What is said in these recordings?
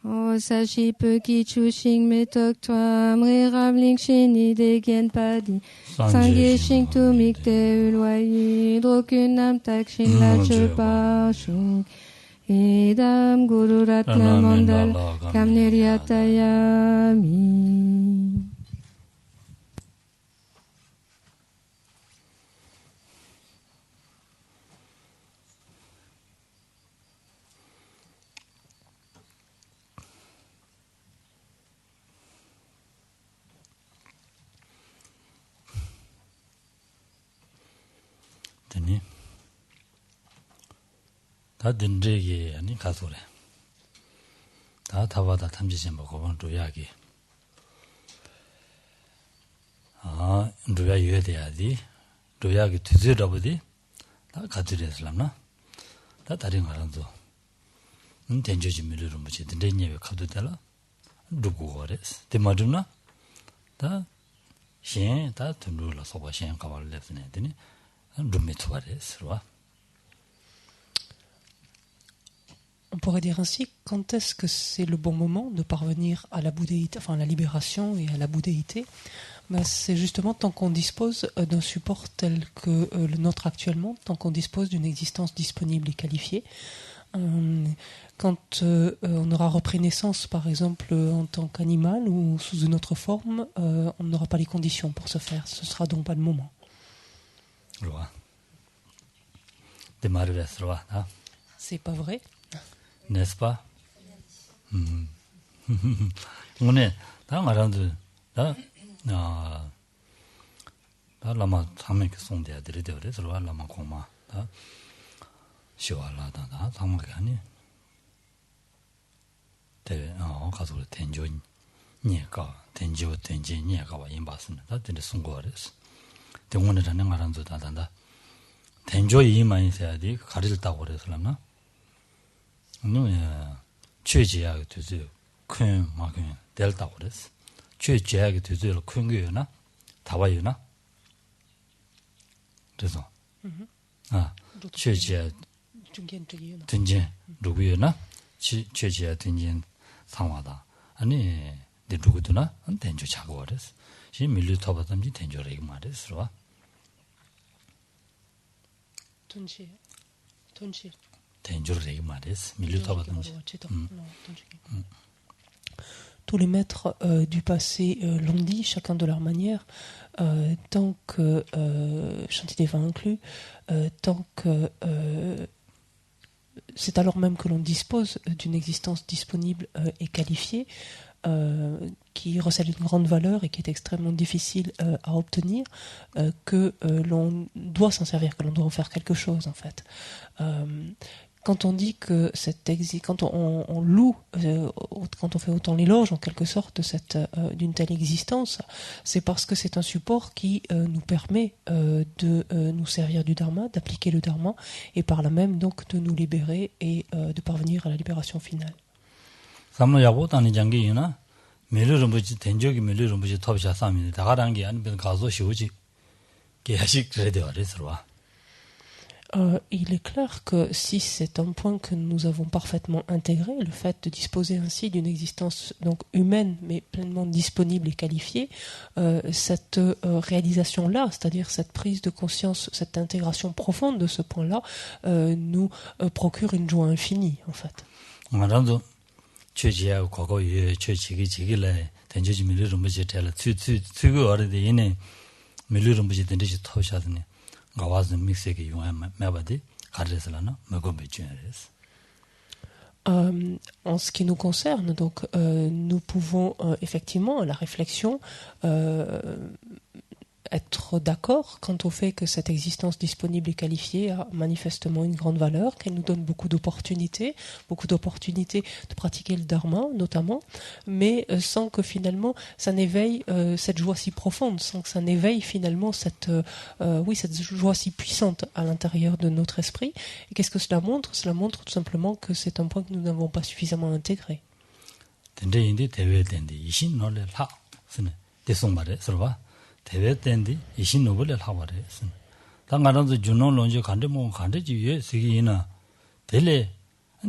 O sashi peki chushing metok toam rirabling shini degen padi. Sangye shing tu mikte ulwayi drokunam tak shin la chepa shing. Idam guru ratna mandal kamniryatayami. 되니 다 든지게 아니 가소래 다 타바다 탐지신 먹고 본 조약이 조약 이어야 돼야지 조약이 뒤져버디 다 가지래슬람나 다 다른 거랑도 된저지 밀으로 뭐지 된제니에 가도 되라 누구 거래스 대마드나 다 신다 돈으로 소바 신 가발 냈네 되니 On pourrait dire ainsi, quand est-ce que c'est le bon moment de parvenir à la bouddhéité, enfin à la libération et à la bouddhéité? C'est justement tant qu'on dispose d'un support tel que le nôtre actuellement, tant qu'on dispose d'une existence disponible et qualifiée. Quand on aura repris naissance, par exemple, en tant qu'animal ou sous une autre forme, on n'aura pas les conditions pour ce faire. Ce ne sera donc pas le moment. C'est pas vrai? N'est-ce pas? On est dans la rande, là, lama thamé que sont des dérédérés, c'est là lama coma, là, shiwala, là, thamé gani, en cas de tenjo, nieka, tenjo, tenji, nieka, wa imbasin, là, des songores. 대원에 자는 가란도 다단다. 된조 이만 있어야 돼. 가리다고 그래서라나. 최지야 되지. 큰 막은 델다고 그랬어. 최지야게 되지. 큰 거요나. 다 와요나. 그래서 최지야 등진 누구요나? 최지야 등진 상화다. 아니 내 누구도나 된조 자고 그랬어. 시 밀리터 받음지 된조라 이 말이었어. Tunchi. Tous les maîtres du passé l'ont dit, chacun de leur manière, tant que, Shantideva inclus, tant que c'est alors même que l'on dispose d'une existence disponible et qualifiée, qui recèle une grande valeur et qui est extrêmement difficile à obtenir, que l'on doit s'en servir, que l'on doit en faire quelque chose en fait. Quand on dit que quand on loue, quand on fait autant l'éloge en quelque sorte d'une telle existence, c'est parce que c'est un support qui nous permet de nous servir du dharma, d'appliquer le dharma et par là même donc de nous libérer et de parvenir à la libération finale. 삼노야보다는 장기이나 메르름부지 된적이 메르름부지 톱샤 싸면 다가란 게 아니면 가서 쉬우지 계속 그래 되어서 Il est clair que si c'est un point que nous avons parfaitement intégré, le fait de disposer ainsi d'une existence donc humaine mais pleinement disponible et qualifiée, cette réalisation-là, c'est-à-dire cette prise de conscience, cette intégration profonde de ce point-là, nous procure une joie infinie en fait. 최지야 거거에 최지기지기래 된저지 밀르름부지 될 추추추고 어디 이네 밀르름부지 된저지 토샤드네 가와즈 믹스에게 용한 매바디 가르레슬라나 먹어베주레스. En ce qui nous concerne, donc nous pouvons effectivement à la réflexion être d'accord quant au fait que cette existence disponible et qualifiée a manifestement une grande valeur, qu'elle nous donne beaucoup d'opportunités de pratiquer le dharma notamment, mais sans que finalement ça n'éveille cette joie si profonde, sans que ça n'éveille finalement cette joie si puissante à l'intérieur de notre esprit. Et qu'est-ce que cela montre? Cela montre tout simplement que c'est un point que nous n'avons pas suffisamment intégré. 대외된디 이신노블을 하버렸어. 당가라도 준노론지 간데 뭐 간데지 위에 세기나 델레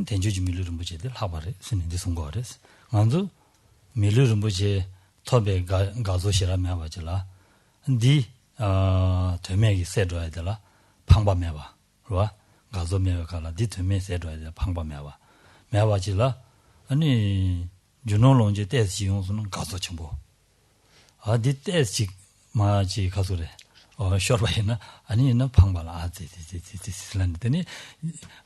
tenjuji milu rinpoche labare sini disungores nganzu milu rinpoche tobe gazo shira mewa jila di tömegi sedwa jila pangba mewa ruwa gazo mewa kala di töme sedwa jila pangba mewa jila 아니 준호론제 때지 용수는 가서 정보 어디 때지 마지 가서래 쇼르바이나 아니는 방발아 아지지지지슬란더니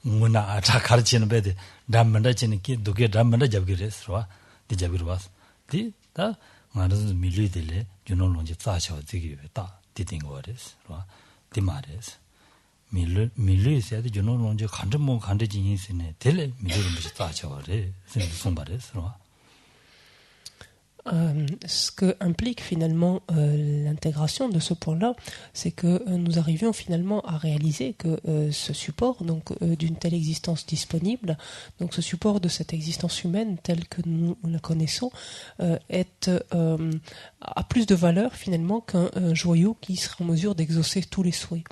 문나 아차 가르치는 배데 담만다 지니기 두개 담만다 잡기랬어 디잡기로 왔어 디다 말은 밀리들레 준호론제 짜셔 되기다 디딩 거랬어 디마레스 밀리세도 준호론제 간점 간대진이스네 델레 밀리는 것이 짜셔래 송바레스 Ce que implique finalement l'intégration de ce point-là, c'est que nous arrivions finalement à réaliser que ce support donc d'une telle existence disponible, donc ce support de cette existence humaine telle que nous la connaissons, a plus de valeur finalement qu'un joyau qui sera en mesure d'exaucer tous les souhaits.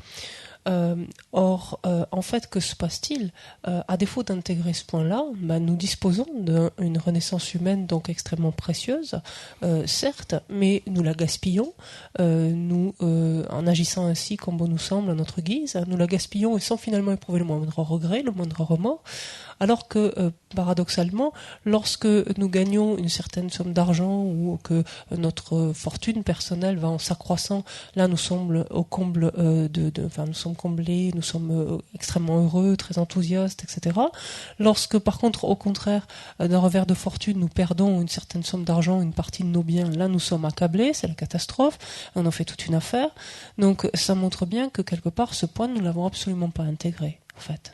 Or, en fait, que se passe-t-il? À défaut d'intégrer ce point-là, nous disposons d'une renaissance humaine donc extrêmement précieuse, certes, mais nous la gaspillons, en agissant ainsi comme bon nous semble à notre guise, nous la gaspillons et sans finalement éprouver le moindre regret, le moindre remords, alors que, paradoxalement, lorsque nous gagnons une certaine somme d'argent ou que notre fortune personnelle va en s'accroissant, là nous sommes au comble nous sommes comblés, nous sommes extrêmement heureux, très enthousiastes, etc. Lorsque, par contre, au contraire, d'un revers de fortune, nous perdons une certaine somme d'argent, une partie de nos biens, là nous sommes accablés, c'est la catastrophe, on en fait toute une affaire. Donc ça montre bien que quelque part, ce point, nous ne l'avons absolument pas intégré, en fait.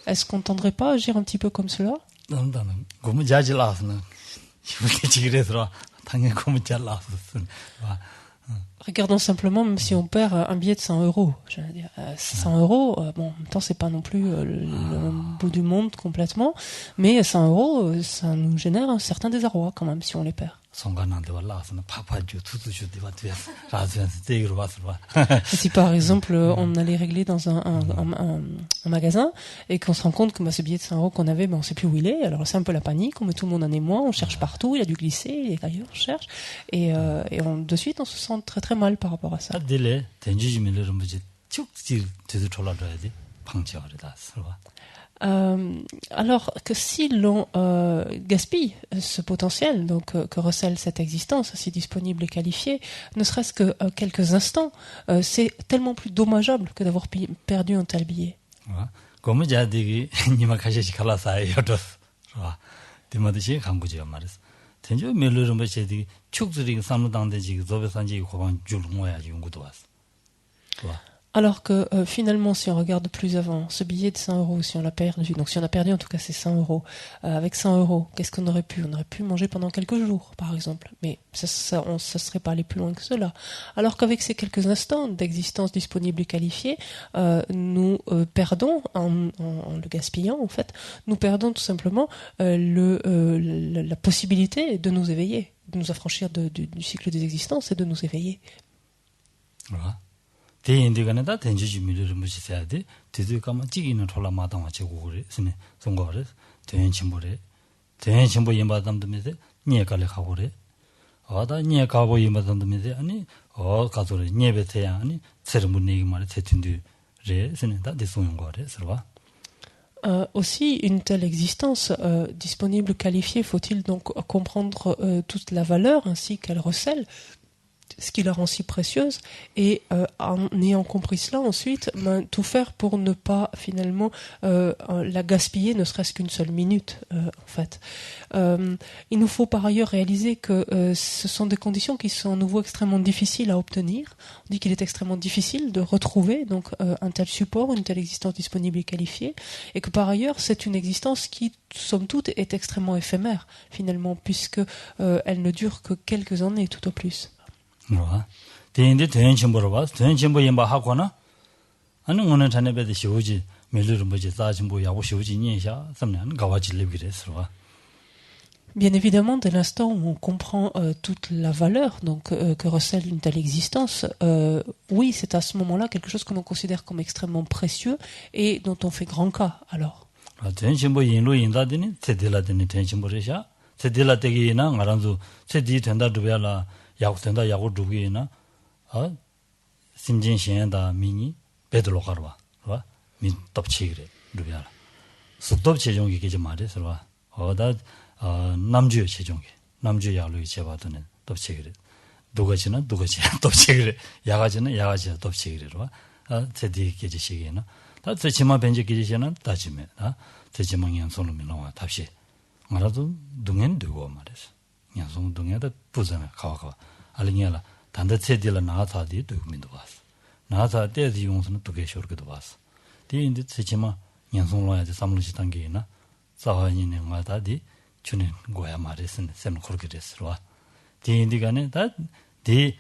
Est-ce qu'on ne tendrait pas à agir un petit peu comme cela? Regardons simplement, même si on perd un billet de 100 €, je veux dire, 100 €, bon, en même temps, c'est pas non plus le bout du monde complètement, mais 100 €, ça nous génère un certain désarroi quand même si on les perd. Si par exemple on allait régler dans un magasin et qu'on se rend compte que ce billet de 100 € qu'on avait, on ne sait plus où il est, alors c'est un peu la panique, on met tout le monde en émoi, on cherche partout, il a dû glisser, il est ailleurs, on cherche, et de suite on se sent très très mal par rapport à ça. Alors que si l'on gaspille ce potentiel, donc que recèle cette existence si disponible et qualifiée, ne serait-ce que quelques instants, c'est tellement plus dommageable que d'avoir perdu un tel billet. Alors que finalement, si on regarde plus avant, ce billet de 100 €, si on l'a perdu, donc si on a perdu en tout cas ces 100 €, avec 100 €, qu'est-ce qu'on aurait pu? On aurait pu manger pendant quelques jours, par exemple. Mais ça serait pas allé plus loin que cela. Alors qu'avec ces quelques instants d'existence disponible et qualifiée, nous perdons, en le gaspillant en fait, nous perdons tout simplement la possibilité de nous éveiller, de nous affranchir du cycle des existences et de nous éveiller. Voilà. 대인들간에다 된주지 미르를 무시해야 돼. 되도록하면 찌기는 돌아 마당와 제고를 쓰네. 송거를 대인 침보래. 대인 침보 임바담도면서 니에가래 가고래. 어다 니에 가고 임바담도면서 아니 가서래 니에베테야 아니 세르문 얘기 말에 대튼들에 쓰는다 대송용 거래. 서봐. Aussi, une telle existence disponible, qualifiée, faut-il donc comprendre toute la valeur ainsi qu'elle recèle, ce qui la rend si précieuse, et en ayant compris cela, ensuite, tout faire pour ne pas finalement la gaspiller, ne serait-ce qu'une seule minute, en fait. Il nous faut par ailleurs réaliser que ce sont des conditions qui sont à nouveau extrêmement difficiles à obtenir. On dit qu'il est extrêmement difficile de retrouver donc un tel support, une telle existence disponible et qualifiée, et que par ailleurs, c'est une existence qui, somme toute, est extrêmement éphémère, finalement, puisque elle ne dure que quelques années, tout au plus. 대인들 대인 침보로 봐서 대인 침보 임바 하거나 아니 오늘 전에배도 시오지 밀르를 뭐지 싸 침보 야고 시오지 니샤 섬는 가와지 립기래서 Bien évidemment, dès l'instant où on comprend toute la valeur donc que recèle une telle existence, oui, c'est à ce moment-là quelque chose que l'on considère comme extrêmement précieux et dont on fait grand cas. Alors. tenshimbo yinlu yindadini tsedila dini tenshimbo resha tsedila tegi na ngaranzu tsedi tenda dubya yagu tenda yagu dugi na simjin shen da mini bedlo garwa 와 민 덮치기래 루비아라 속도 체종이 게지 말이서 와 어다 남주 체종이 남주 야루이 제바도는 덮치기래 누가지나 덮치기래 야가지는 덮치기래로 와 제디 게지 시기나 다 제치마 벤지 게지시는 따지면 제치마 양손으로 나와 답시 말아도 동엔 되고 말이서 양손 동에다 부자나 가와 알리냐라 단다 제디라 나타디 되고민도 봤어 나사 때지 용서는 두개 쇼르게도 봤어. 뒤인데 세치마 년송로야지 삼루시 단계이나 사화인의 마다디 주는 거야 말했으니 쌤 그렇게 됐어. 뒤인디가네 다디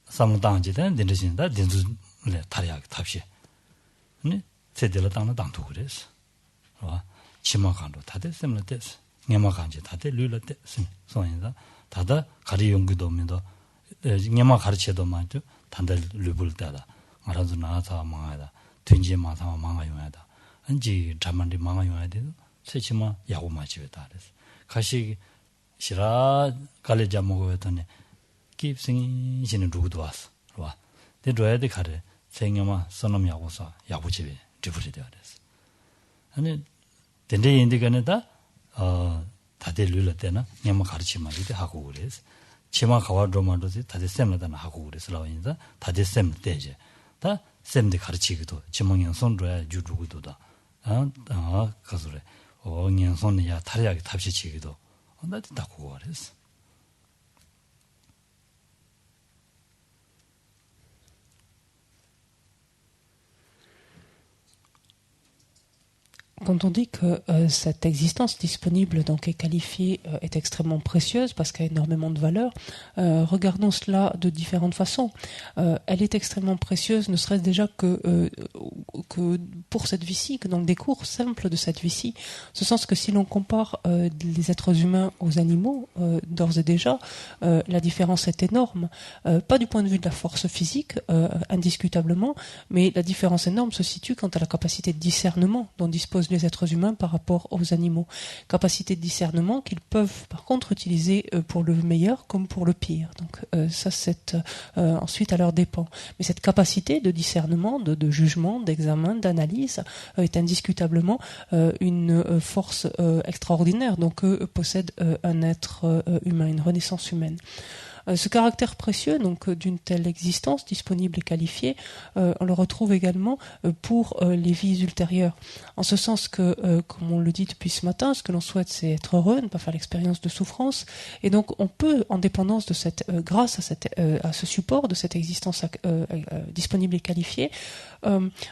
삼당지된 된지다 된주래 다리하게 답시. 네 세들라 당나 당도 그랬어. 와 치마간도 다들 쌤을 됐어. 녀마간지 다들 류를 됐어. 소인다 다다 가리 연구도 면도 녀마 가르쳐도 맞죠. 단들 류불 때다 말아서 나서 망하다 된지 마사 망하요야다 언지 잠만디 망하요야데 세치마 야고 마치베다 그래서 가시 시라 갈레자 먹어였더니 깁싱이 신은 누구도 왔어 와 데도야데 가래 생녀마 선놈 야고서 야고집에 드부리 되어 그랬어 아니 된데 인디가네다 다들 류를 때나 녀마 가르치면 이제 하고 그래서 치마 가와도만도지 다들 쌤을 하고 그래서 라인자 다들 쌤 때제 다 쌤들 가르치기도 지망형 손로야 주주기도다 가서래 그냥 손이야 다리하게 답시치기도 나도 다 그거 그랬어 Quand on dit que cette existence disponible donc est qualifiée est extrêmement précieuse parce qu'elle a énormément de valeur, regardons cela de différentes façons. Elle est extrêmement précieuse, ne serait-ce déjà que pour cette vie-ci, que dans le décours simple de cette vie-ci, ce sens que si l'on compare les êtres humains aux animaux, d'ores et déjà, la différence est énorme. Pas du point de vue de la force physique, indiscutablement, mais la différence énorme se situe quant à la capacité de discernement dont disposent les êtres humains par rapport aux animaux. Capacité de discernement qu'ils peuvent par contre utiliser pour le meilleur comme pour le pire. Donc ça c'est ensuite à leur dépend. Mais cette capacité de discernement, de jugement, d'examen, d'analyse est indiscutablement une force extraordinaire donc possède un être humain, une renaissance humaine. Ce caractère précieux donc d'une telle existence disponible et qualifiée, on le retrouve également pour les vies ultérieures. En ce sens que, comme on le dit depuis ce matin, ce que l'on souhaite c'est être heureux, ne pas faire l'expérience de souffrance. Et donc on peut, en dépendance de cette, grâce à ce support de cette existence disponible et qualifiée,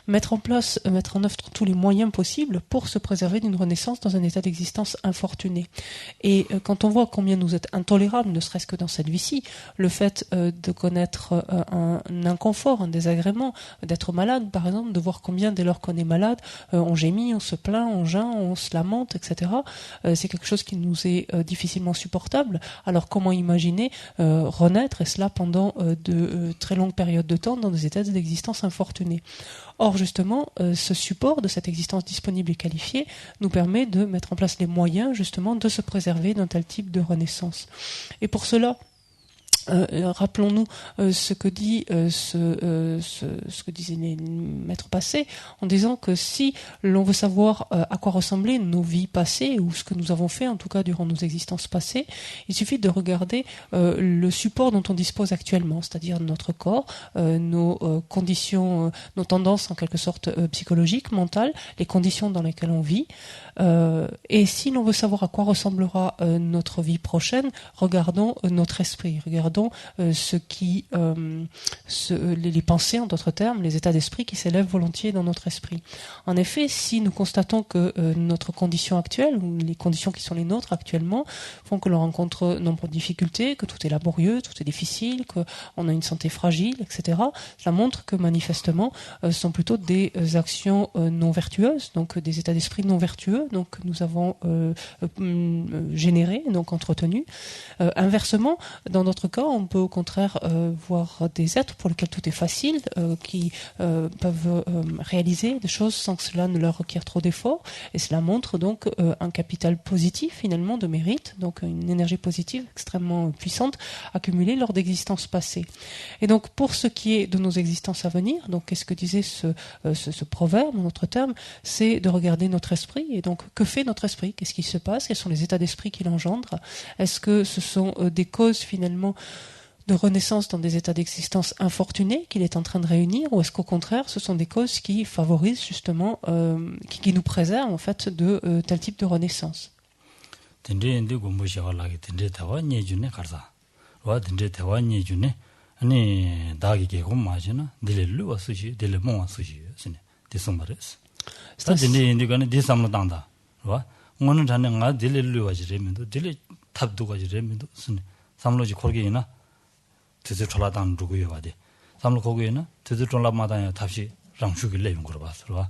mettre en œuvre tous les moyens possibles pour se préserver d'une renaissance dans un état d'existence infortuné. Et quand on voit combien nous est intolérable, ne serait-ce que dans cette vie-ci, le fait de connaître un inconfort, un désagrément, d'être malade par exemple, de voir combien dès lors qu'on est malade, on gémit, on se plaint, on geint, on se lamente, etc. C'est quelque chose qui nous est difficilement supportable. Alors comment imaginer renaître, et cela pendant de très longues périodes de temps dans des états d'existence infortunés. Or, justement, ce support de cette existence disponible et qualifiée nous permet de mettre en place les moyens, justement, de se préserver d'un tel type de renaissance. Et pour cela, rappelons-nous ce que disaient les maîtres passés en disant que si l'on veut savoir à quoi ressemblaient nos vies passées ou ce que nous avons fait en tout cas durant nos existences passées, il suffit de regarder le support dont on dispose actuellement, c'est-à-dire notre corps, nos conditions, nos tendances en quelque sorte psychologiques, mentales, les conditions dans lesquelles on vit. Et si l'on veut savoir à quoi ressemblera notre vie prochaine, regardons notre esprit, regardons regardons les pensées, en d'autres termes, les états d'esprit qui s'élèvent volontiers dans notre esprit. En effet, si nous constatons que notre condition actuelle, ou les conditions qui sont les nôtres actuellement, font que l'on rencontre nombre de difficultés, que tout est laborieux, tout est difficile, qu'on a une santé fragile, etc., cela montre que manifestement, ce sont plutôt des actions non vertueuses, donc des états d'esprit non vertueux, donc nous avons généré, donc entretenu. Inversement, dans d'autres cas, on peut au contraire voir des êtres pour lesquels tout est facile, qui peuvent réaliser des choses sans que cela ne leur requiert trop d'efforts, et cela montre donc un capital positif finalement de mérite, donc une énergie positive extrêmement puissante accumulée lors d'existences passées. Et donc pour ce qui est de nos existences à venir, donc qu'est-ce que disait ce proverbe, en d'autres termes, c'est de regarder notre esprit, et donc que fait notre esprit, qu'est-ce qui se passe, quels sont les états d'esprit qui l'engendrent, est-ce que ce sont des causes finalement de renaissance dans des états d'existence infortunés qu'il est en train de réunir, ou est-ce qu'au contraire ce sont des causes qui favorisent justement, qui nous préservent en fait de tel type de renaissance. 드즈 촐라단 누구요 바디 삼로 거기에는 드즈 촐라마다야 답시 랑슈기 레용 거 봐서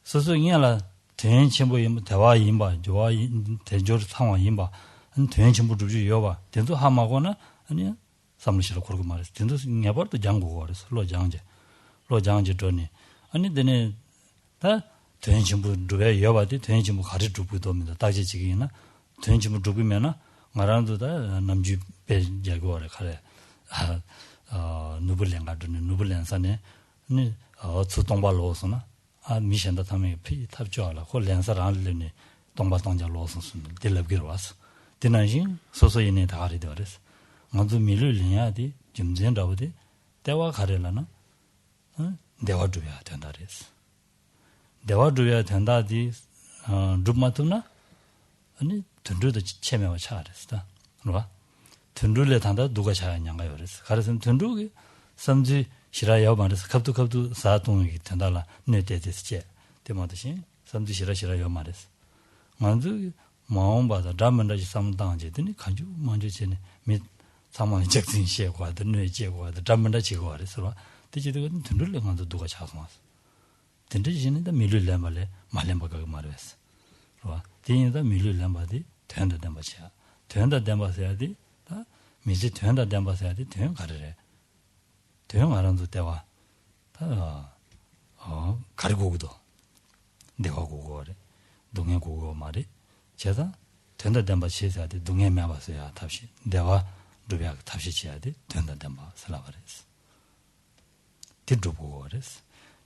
스스잉이라 대인 첨부 대화 임바 좋아 대조 상황 임바 대인 첨부 주주 여봐 된도 하마고는 아니야 삼로시로 그러고 말했어 된도 냐버도 장고고 그래서 로장제 전에 아니 되네 다 대인 첨부 주에 여봐도 대인 첨부 가르 주부도 합니다 다시 지기나 대인 첨부 주부면은 말하는도 다 남주 배자고래 가래 누블랭 가드는 누블랭산에 니 어츠동발로서나 아 미션다 타메 피 탑죠라 홀랭사란르니 동바동자 로선스 딜럽기로 왔어 디나진 소소이네 다가리 되어서 먼저 밀을려야디 좀전다보디 대화 가려나 대화 줘야 된다 그랬어 대화 줘야 된다디 룸마토나 아니 든르도 체면을 차렸다 뭐가 든룰에 단다 누가 차였냐가요 그래서 가르선 든룰이 섬지 싫어요 말해서 갑도 사동이 된다라 내대대스제 대마듯이 섬지 싫어요 말해서 먼저 마음 받아 담만다지 삼당제더니 간주 먼저 전에 미 사망이 적진시에고 하던 뇌제고 하던 담만다지고 그래서 대지도 든룰에 간도 누가 차서 왔어 든르지는데 밀을래 말렘바가 말했어 그봐 대인다 밀을래 말이 된다 담바치야 된다 담바서야지 미지 된다 담바서야 돼. 된 가르래. 된 알아도 때와 다 가르고도 내가 고고래. 동해 고고 말이 제가 된다 담바 시해야 돼. 동해 매봐서야 답시. 내가 루비아 답시 지어야 돼. 된다 담바 살아버렸어. 뒤로 보고 그랬어.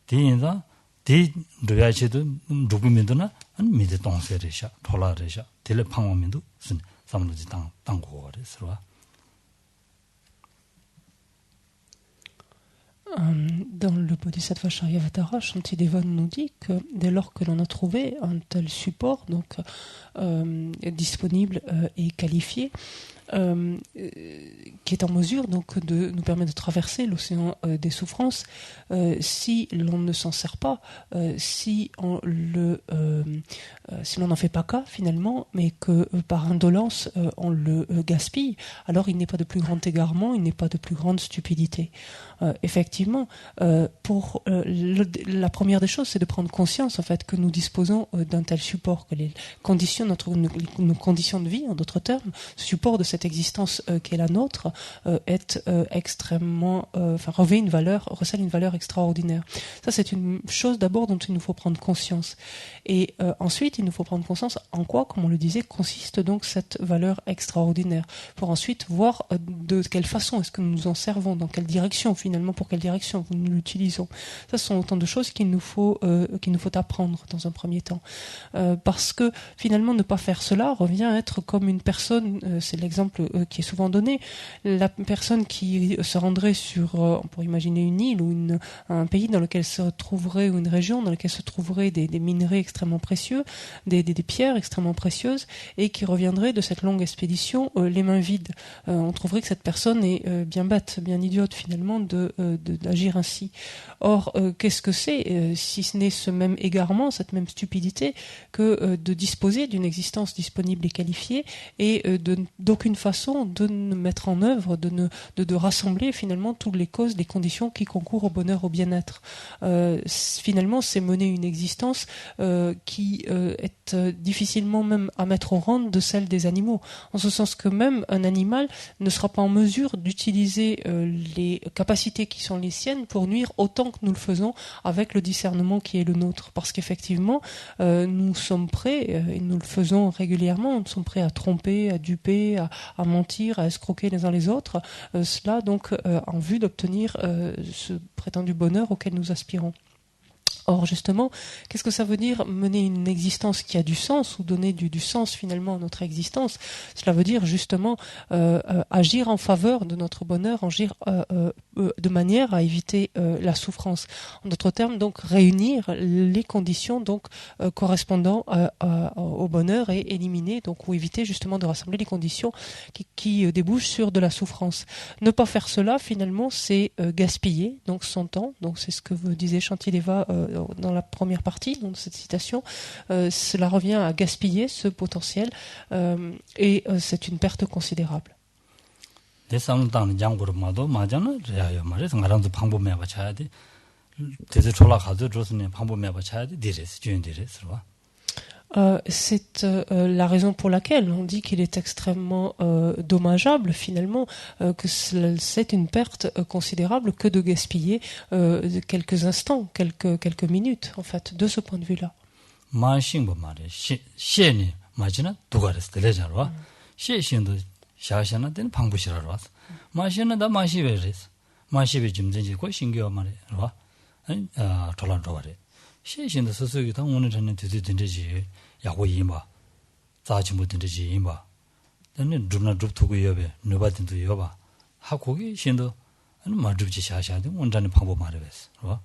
뒤인자 뒤 루비아치도 누구면도나 아니 미지 동세래샤 돌아래샤 딜레 방어면도 순 삼로지 땅고 그랬어. Dans le Bodhisattva Charyavatara, Shantidevana nous dit que dès lors que l'on a trouvé un tel support, donc disponible et qualifié, qui est en mesure donc de nous permettre de traverser l'océan des souffrances, si l'on ne s'en sert pas, si l'on n'en fait pas cas finalement, mais que par indolence on le gaspille, alors il n'est pas de plus grand égarement, il n'est pas de plus grande stupidité. Effectivement, pour la première des choses, c'est de prendre conscience en fait que nous disposons d'un tel support, que les conditions, nos conditions de vie, en d'autres termes, ce support de cette existence qui est la nôtre, est extrêmement, recèle une valeur extraordinaire. Ça, c'est une chose d'abord dont il nous faut prendre conscience. Et ensuite, il nous faut prendre conscience en quoi, comme on le disait, consiste donc cette valeur extraordinaire, pour ensuite voir de quelle façon est-ce que nous nous en servons, dans quelle direction finalement, pour quelle direction nous l'utilisons. Ça, ce sont autant de choses qu'il nous faut apprendre dans un premier temps. Parce que finalement, ne pas faire cela revient à être comme une personne, c'est l'exemple exemple qui est souvent donné. La personne qui se rendrait sur, on pourrait imaginer une île ou un pays dans lequel se trouverait, ou une région dans laquelle se trouveraient des minerais extrêmement précieux, des pierres extrêmement précieuses, et qui reviendrait de cette longue expédition les mains vides. On trouverait que cette personne est bien bête, bien idiote finalement d'agir ainsi. Or, qu'est-ce que c'est, si ce n'est ce même égarement, cette même stupidité, que de disposer d'une existence disponible et qualifiée, et d'aucune façon de mettre en œuvre, de rassembler finalement toutes les causes, les conditions qui concourent au bonheur, au bien-être. Finalement, c'est mener une existence qui est difficilement même à mettre au rang de celle des animaux, en ce sens que même un animal ne sera pas en mesure d'utiliser les capacités qui sont les siennes pour nuire autant que nous le faisons avec le discernement qui est le nôtre, parce qu'effectivement nous sommes prêts, et nous le faisons régulièrement, nous sommes prêts à tromper, à duper, à mentir, à escroquer les uns les autres, cela donc en vue d'obtenir ce prétendu bonheur auquel nous aspirons. Or, justement, qu'est-ce que ça veut dire mener une existence qui a du sens, ou donner du sens finalement à notre existence? Cela veut dire justement agir en faveur de notre bonheur, agir de manière à éviter la souffrance. En d'autres termes, donc réunir les conditions donc correspondant au bonheur, et éliminer donc, ou éviter justement de rassembler les conditions qui débouchent sur de la souffrance. Ne pas faire cela finalement, c'est gaspiller donc son temps. Donc c'est ce que disait Shantideva dans la première partie de cette citation. Cela revient à gaspiller ce potentiel, et c'est une perte considérable. C'est la raison pour laquelle on dit qu'il est extrêmement dommageable finalement, que c'est une perte considérable que de gaspiller quelques instants, quelques minutes en fait, de ce point de vue-là. 시신도 소소기 당 오늘 전에 되든지 야고 이마 자지 못든지 이마 근데 누나 줍두고 여배 너바든도 여봐 하고기 신도 마줍지 샤샤데 온전히 방법 말해봤어.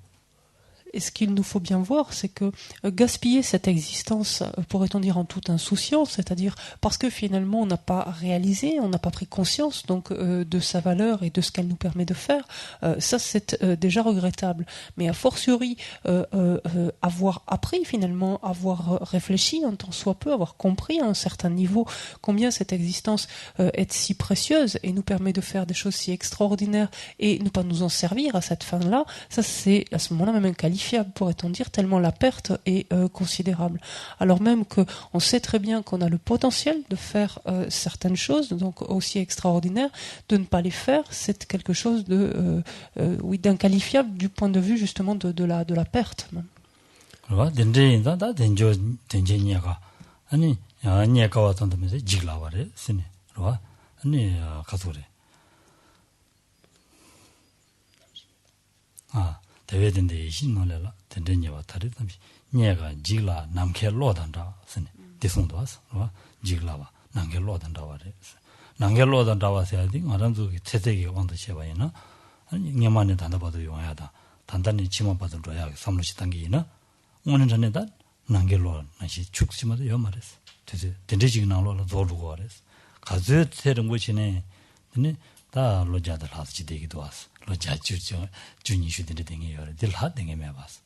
Et ce qu'il nous faut bien voir, c'est que gaspiller cette existence, pourrait-on dire en toute insouciance, c'est-à-dire parce que finalement on n'a pas réalisé, on n'a pas pris conscience donc de sa valeur et de ce qu'elle nous permet de faire, ça c'est déjà regrettable. Mais a fortiori, avoir appris finalement, avoir réfléchi un tant soit peu, avoir compris à un certain niveau combien cette existence est si précieuse et nous permet de faire des choses si extraordinaires et ne pas nous en servir à cette fin-là, ça c'est à ce moment-là même inqualifiable, pourrait-on dire, tellement la perte est considérable. Alors même qu'on sait très bien qu'on a le potentiel de faire certaines choses, donc aussi extraordinaires, de ne pas les faire, c'est quelque chose d'inqualifiable du point de vue justement de la perte. 대외된데 신노래라 된데니와 다르다미 녀가 지글라 남케 로단다 스네 대송도 왔어 지글라와 남케 로단다 와래 남케 로단다 와서야지 마람도 태대기 왕도 셔봐이나 아니 녀만에 단다봐도 용하다 단단히 지만 봐도 로야 삼루시 단계이나 오는 전에다 남케 로 나시 축지마도 요 말했어 되게 된데지기 나로라 도르고 와랬어 가즈 테른 거지네 근데 다 로자들 하지 되기도 왔어 로자 주죠 주니슈들이 되게 여러 들 하등에 매봤어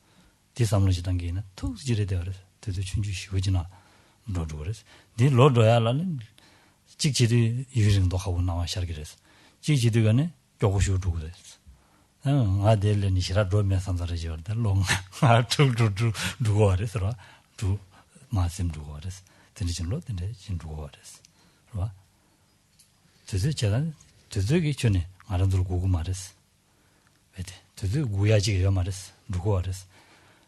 디삼로지 단계는 톡 지레 되어서 되도 춘주 쉬워지나 로도 그래서 네 로도야라는 직지리 유정도 하고 나와 시작이랬어 직지리가네 조고쇼 두고 그랬어 아델레니 시라 로메 산자르지 얼다 롱 아투투투 두고 그랬어 두 마심 두고 그랬어 되는 로데 진 두고 그랬어 봐 되게 제가 되게 전에 알아들 고고 말했어 왜데 되게 구야지가 요 말했어 누구 말했어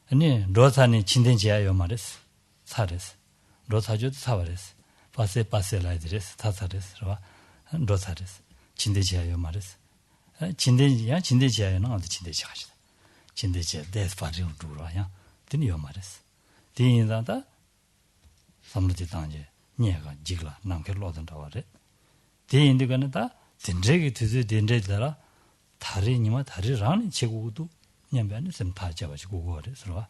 아니 로사니 진den지야 요 말했어 사랬어 로사주도 사버렸어 빠세라이드랬어 다 사랬어 봐 로사랬어 진den지야 요 말했어 진den지야는 어디 진den지 가시다 진den지야 데스 파리로 두라야 드니 요 말했어 디인다다 삼르지 당제 녀가 지글라 남게 로던다 와래 대인들은 다 된제기 되지 된제들아 다리니마 다리라는 제국도 냠변이 좀 다져가지고 그래서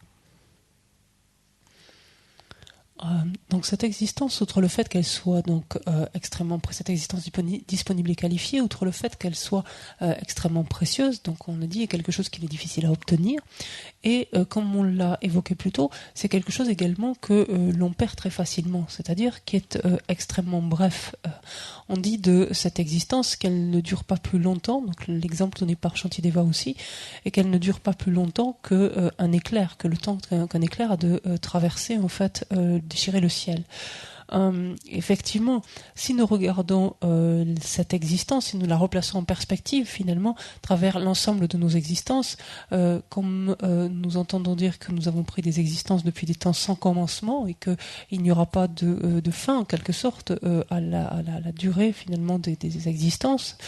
Donc cette existence, outre le fait qu'elle soit donc extrêmement cette existence disponible et qualifiée, outre le fait qu'elle soit extrêmement précieuse, donc on a dit est quelque chose qu'il est difficile à obtenir, et comme on l'a évoqué plus tôt, c'est quelque chose également que l'on perd très facilement, c'est-à-dire qui est extrêmement bref. On dit de cette existence qu'elle ne dure pas plus longtemps, donc l'exemple donné par Shantideva aussi, et qu'elle ne dure pas plus longtemps qu'un éclair, que le temps qu'un éclair a de traverser en fait déchirer le ciel. Effectivement, si nous regardons cette existence, si nous la replaçons en perspective finalement, à travers l'ensemble de nos existences, comme nous entendons dire que nous avons pris des existences depuis des temps sans commencement et qu'il n'y aura pas de fin en quelque sorte à la durée finalement des existences,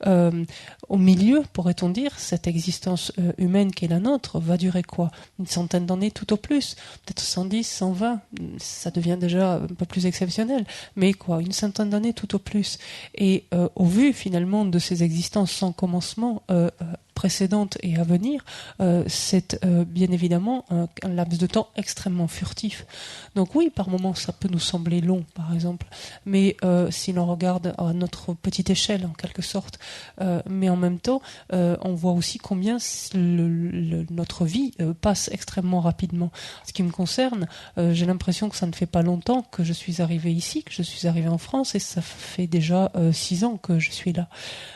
au milieu, pourrait-on dire, cette existence humaine qui est la nôtre va durer quoi? Une centaine d'années tout au plus, peut-être 110, 120, ça devient déjà un peu plus exceptionnel, mais quoi, une centaine d'années tout au plus. Et au vu finalement de ces existences sans commencement précédentes et à venir, c'est bien évidemment un laps de temps extrêmement furtif. Donc oui, par moments ça peut nous sembler long, par exemple, mais si l'on regarde à notre petite échelle en quelque sorte, mais en même temps, on voit aussi combien notre vie passe extrêmement rapidement. En ce qui me concerne, j'ai l'impression que ça ne fait pas longtemps que je suis arrivée ici, que je suis arrivée en France, et ça fait déjà 6 ans que je suis là.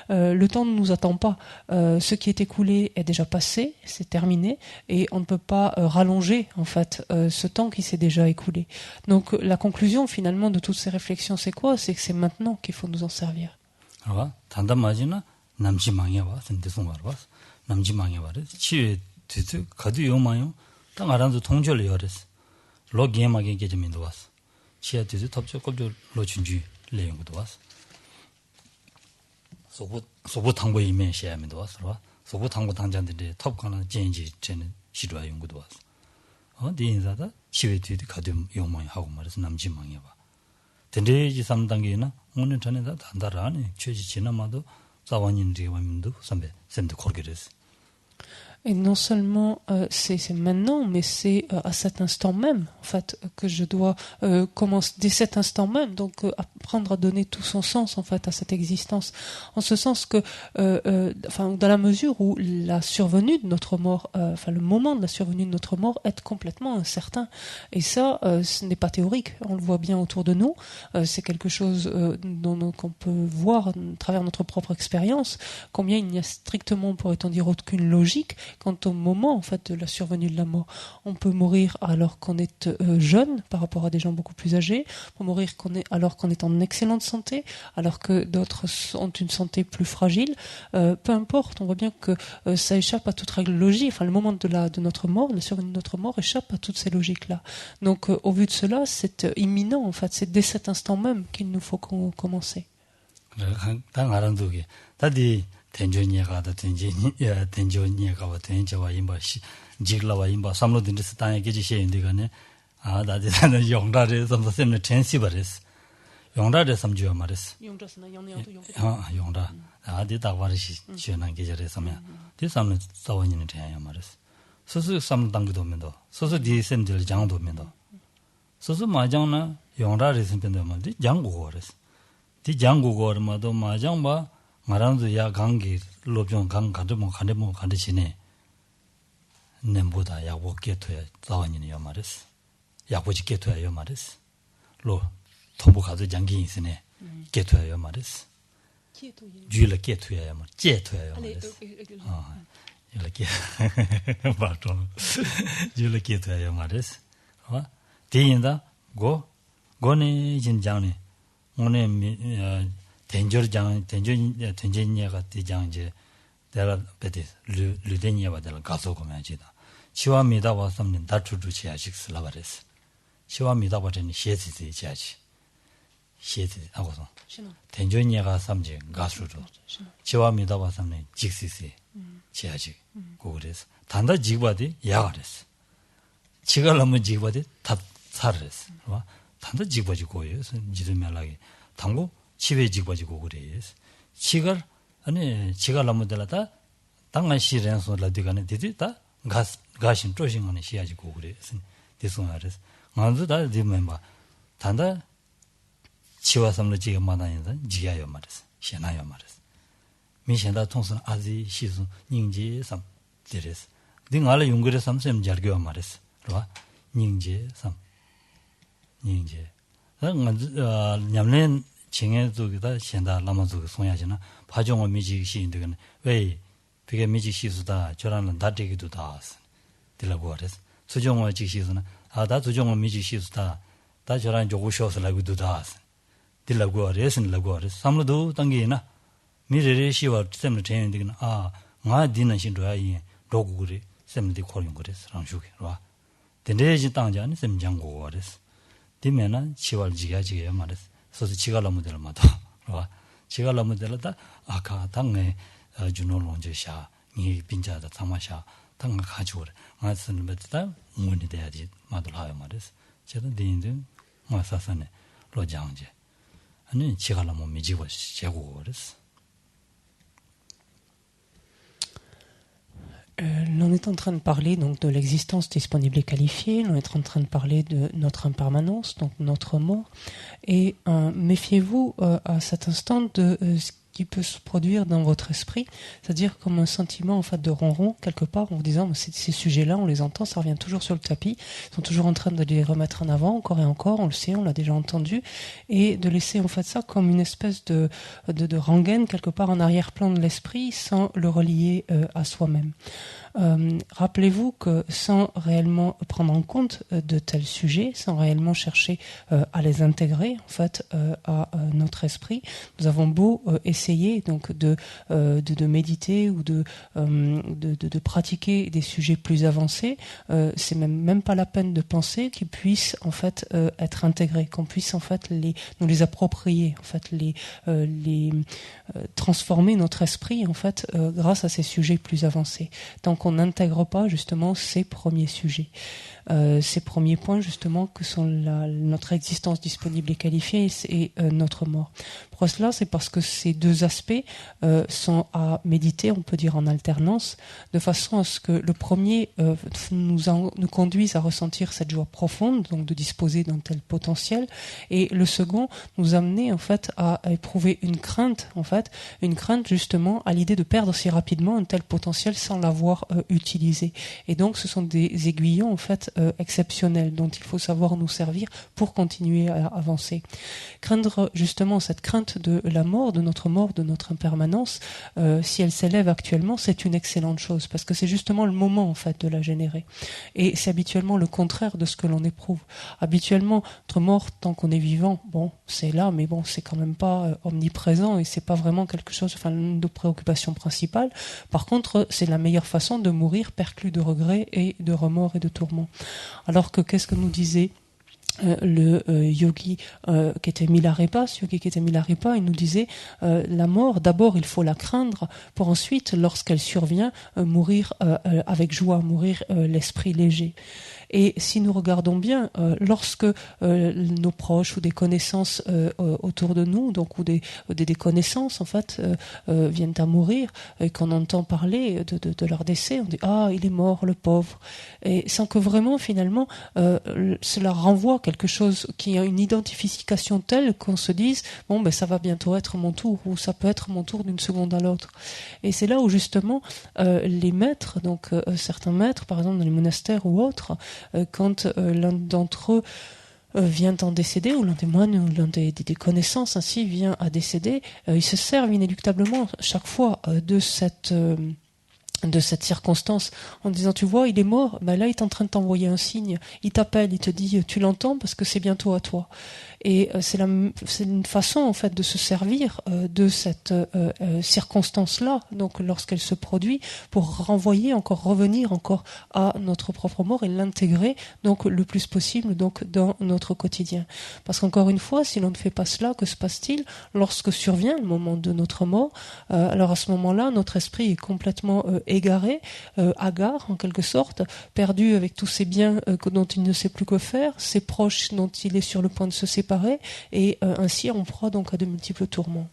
Le temps ne nous attend pas. Ce qui est écoulé est déjà passé, c'est terminé, et on ne peut pas rallonger en fait ce temps qui s'est déjà écoulé. Donc la conclusion finalement de toutes ces réflexions, c'est quoi? C'est que c'est maintenant qu'il faut nous en servir. 단단하지나 남지 망해봐 선대송 말봐 남지 망해봐 치에 뒤도 가도 요마요 땅 알아도 통절을 열었어 로게마게 게점인도 왔어 치에 뒤도 탑적 껍질 로춘주 내용도 왔어 소보 당고 이면 시야면도 왔어 소보 당고 당장들이 탑가는 젠지 전에 시도하 연구도 왔어 대인사다 치에 뒤도 가도 요마요 하고 말해서 남지 망해봐 된대지 3단계나 오늘 전에 다 단다라니 최지 지나마도 자원인들이 와면도 선배 쌤도 그렇게 됐어. Et non seulement c'est maintenant, mais c'est à cet instant même, en fait, que je dois commencer, dès cet instant même, donc apprendre à donner tout son sens, en fait, à cette existence. En ce sens que, dans la mesure où la survenue de notre mort, le moment de la survenue de notre mort est complètement incertain. Et ça, ce n'est pas théorique. On le voit bien autour de nous. C'est quelque chose qu'on peut voir à travers notre propre expérience. Combien il n'y a strictement, pourrait-on dire, aucune logique quant au moment en fait de la survenue de la mort. On peut mourir alors qu'on est jeune par rapport à des gens beaucoup plus âgés, on peut mourir alors qu'on est en excellente santé, alors que d'autres ont une santé plus fragile. Peu importe, on voit bien que ça échappe à toute règle logique. Enfin, le moment de notre mort, la survenue de notre mort échappe à toutes ces logiques-là. Donc, au vu de cela, c'est imminent en fait. C'est dès cet instant même qu'il nous faut commencer. 텐조니야가다 텐조니야가와 텐조와 임바 지글라와 임바 삼로딘스 땅에 계지시에 인데가네 나디다는 용라를 섬섬을 텐시버레스 용라를 섬주어 말레스 용라 아디다 와르시 지연한 계절에 섬야 디삼는 사원이는 돼야 말레스 소소 삼당기도 오면도 소소 디셈들 장도 오면도 소소 마장나 용라를 섬변도 말디 장고거레스 디 장고거마도 마장바 말하는도 야 강기 로병 강 가도 간데 지네 nem보다 야고 깨토야 자원이요 말이스 야고지 깨토야 말이스 로 통보 가도 장기 있으네 깨토야 말이스 주일 깨토야 말 깨토야 말이스 이렇게 바로 주일 깨토야 말이스 대인다 고네 진장네 오늘 텐전이야가 대장제 내가 베데 르데니야가 될 가서 고면지다 시와미다 와서는 다투주 지야식 슬라바레스 시와미다 버전이 시에지 지야지 시에지 하고서 텐전이야가 삼지 가수로 시와미다 와서는 직시시 지야지 고그래서 단다 지바디 야가레스 지가 넘은 지바디 다 살레스 와 단다 지바지 고예요 지르면라게 당고 치외 지고지고 그래스 치가 아니 치가 라모델라다 당한 시련소 라디가네 디디다 가심 쪼싱하는 시야지고 그래스 대송하레스 만두다 디멤바 단다 치와 삼로 지가 만나는데 지야요 말레스 시나요 말레스 미신다 통선 아지 시수 닝지 삼 데레스 딩알레 용거레 삼셈 잘겨 말레스 봐 닝지 삼 닝지 냠낸 징에도기다 신다 라마도 송야지나 파종어 미지 시인들은 왜 그게 미지 시수다 저라는 다되기도 다 들라고 그래서 수종어 지시수는 다 수종어 미지 시수다 다 저라는 조고 쇼스라고도 다 들라고 그래서 삼로도 당기나 미래의 시와 때문에 되는 나 디는 신도야 이 로고리 셈디 코린 그래서 랑슈게 봐 근데지 땅자는 셈장고 그래서 디면은 치월 지가지게 말했어 그래서 지갈라무들마다 봐 지갈라무들다 아까 당에 주노론제샤 니 빈자다 타마샤 당 가지고 맞는 것다 문이 돼야지 마들하여 말했어 제가 되는 마사산에 로장제 아니 지갈라무 미지고 제고 그랬어. L'on est en train de parler donc de l'existence disponible et qualifiée, l'on est en train de parler de notre impermanence, donc notre mort, et méfiez-vous à cet instant de ce qui peut se produire dans votre esprit, c'est-à-dire comme un sentiment en fait de ronron quelque part en vous disant ces sujets-là on les entend, ça revient toujours sur le tapis, ils sont toujours en train de les remettre en avant encore et encore, on le sait, on l'a déjà entendu, et de laisser en fait ça comme une espèce de rengaine quelque part en arrière-plan de l'esprit sans le relier à soi-même. Rappelez-vous que sans réellement prendre en compte de tels sujets, sans réellement chercher à les intégrer en fait à notre esprit, nous avons beau essayer donc de méditer ou de pratiquer des sujets plus avancés, c'est même pas la peine de penser qu'ils puissent en fait être intégrés, qu'on puisse en fait nous les approprier, en fait les transformer notre esprit en fait grâce à ces sujets plus avancés. Donc on n'intègre pas justement ces premiers sujets, ces premiers points justement que sont notre existence disponible et qualifiée et notre mort. Pour cela, c'est parce que ces deux aspects sont à méditer, on peut dire en alternance, de façon à ce que le premier nous conduise à ressentir cette joie profonde, donc de disposer d'un tel potentiel, et le second nous amener en fait à éprouver une crainte justement à l'idée de perdre si rapidement un tel potentiel sans l'avoir utilisé. Et donc ce sont des aiguillons en fait exceptionnels dont il faut savoir nous servir pour continuer à avancer. Craindre justement cette crainte de la mort, de notre impermanence, si elle s'élève actuellement, c'est une excellente chose parce que c'est justement le moment en fait de la générer. Et c'est habituellement le contraire de ce que l'on éprouve. Habituellement, notre mort, tant qu'on est vivant, bon, c'est là, mais bon, c'est quand même pas omniprésent et c'est pas vraiment quelque chose, enfin, une de préoccupation principale. Par contre, c'est la meilleure façon de mourir perclus de regrets et de remords et de tourments. Alors que qu'est-ce que nous disait le yogi qui était Milarepa, il nous disait la mort, d'abord il faut la craindre pour ensuite, lorsqu'elle survient, mourir avec joie, mourir l'esprit léger. Et si nous regardons bien, lorsque nos proches ou des connaissances autour de nous, donc ou des connaissances en fait viennent à mourir et qu'on entend parler de leur décès, on dit il est mort le pauvre, et sans que vraiment finalement cela renvoie quelque chose qui a une identification telle qu'on se dise ça va bientôt être mon tour, ou ça peut être mon tour d'une seconde à l'autre. Et c'est là où justement les maîtres, donc certains maîtres par exemple dans les monastères ou autres, quand l'un d'entre eux vient en décéder, ou l'un des moines, ou l'un des connaissances ainsi vient à décéder, ils se servent inéluctablement chaque fois de cette circonstance en disant tu vois il est mort, là il est en train de t'envoyer un signe, il t'appelle, il te dit tu l'entends parce que c'est bientôt à toi. Et c'est une façon en fait de se servir de cette circonstance-là, donc lorsqu'elle se produit, pour revenir encore à notre propre mort et l'intégrer donc le plus possible donc dans notre quotidien. Parce qu'encore une fois, si l'on ne fait pas cela, que se passe-t-il lorsque survient le moment de notre mort? Alors à ce moment-là, notre esprit est complètement égaré, hagard en quelque sorte, perdu avec tous ses biens dont il ne sait plus que faire, ses proches dont il est sur le point de se séparer, et ainsi en proie donc à de multiples tourments.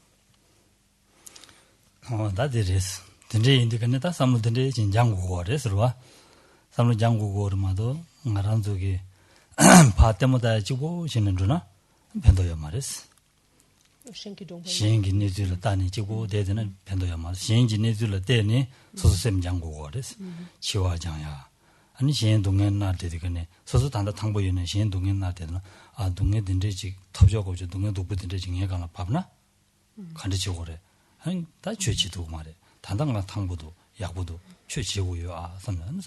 신기 내줄라 다니 지고 대대는 변도야 말 신기 내줄라 대니 소소셈 장고거레스 치와장야 아니 신 동네 날 때되네 소소 단다 탕보이는 신 동네 날 때는 아 동네 된데지 톱저고 저 동네 도부 된데지 얘가나 밥나 간지고 그래 아니 다 죄지도 말해 단단한 탕보도 약보도 죄지고요 아 삼는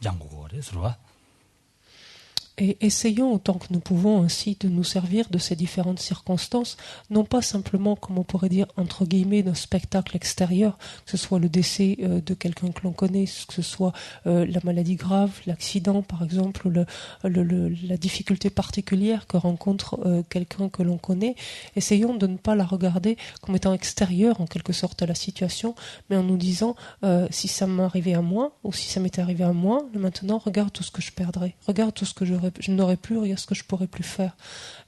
장고거레스로. Et essayons autant que nous pouvons ainsi de nous servir de ces différentes circonstances, non pas simplement, comme on pourrait dire, entre guillemets, d'un spectacle extérieur, que ce soit le décès de quelqu'un que l'on connaît, que ce soit la maladie grave, l'accident par exemple, la difficulté particulière que rencontre quelqu'un que l'on connaît. Essayons de ne pas la regarder comme étant extérieure en quelque sorte à la situation, mais en nous disant si ça m'arrivait à moi, ou si ça m'était arrivé à moi, maintenant regarde tout ce que je perdrais, regarde tout ce que je n'aurais plus, regarde ce que je pourrais plus faire.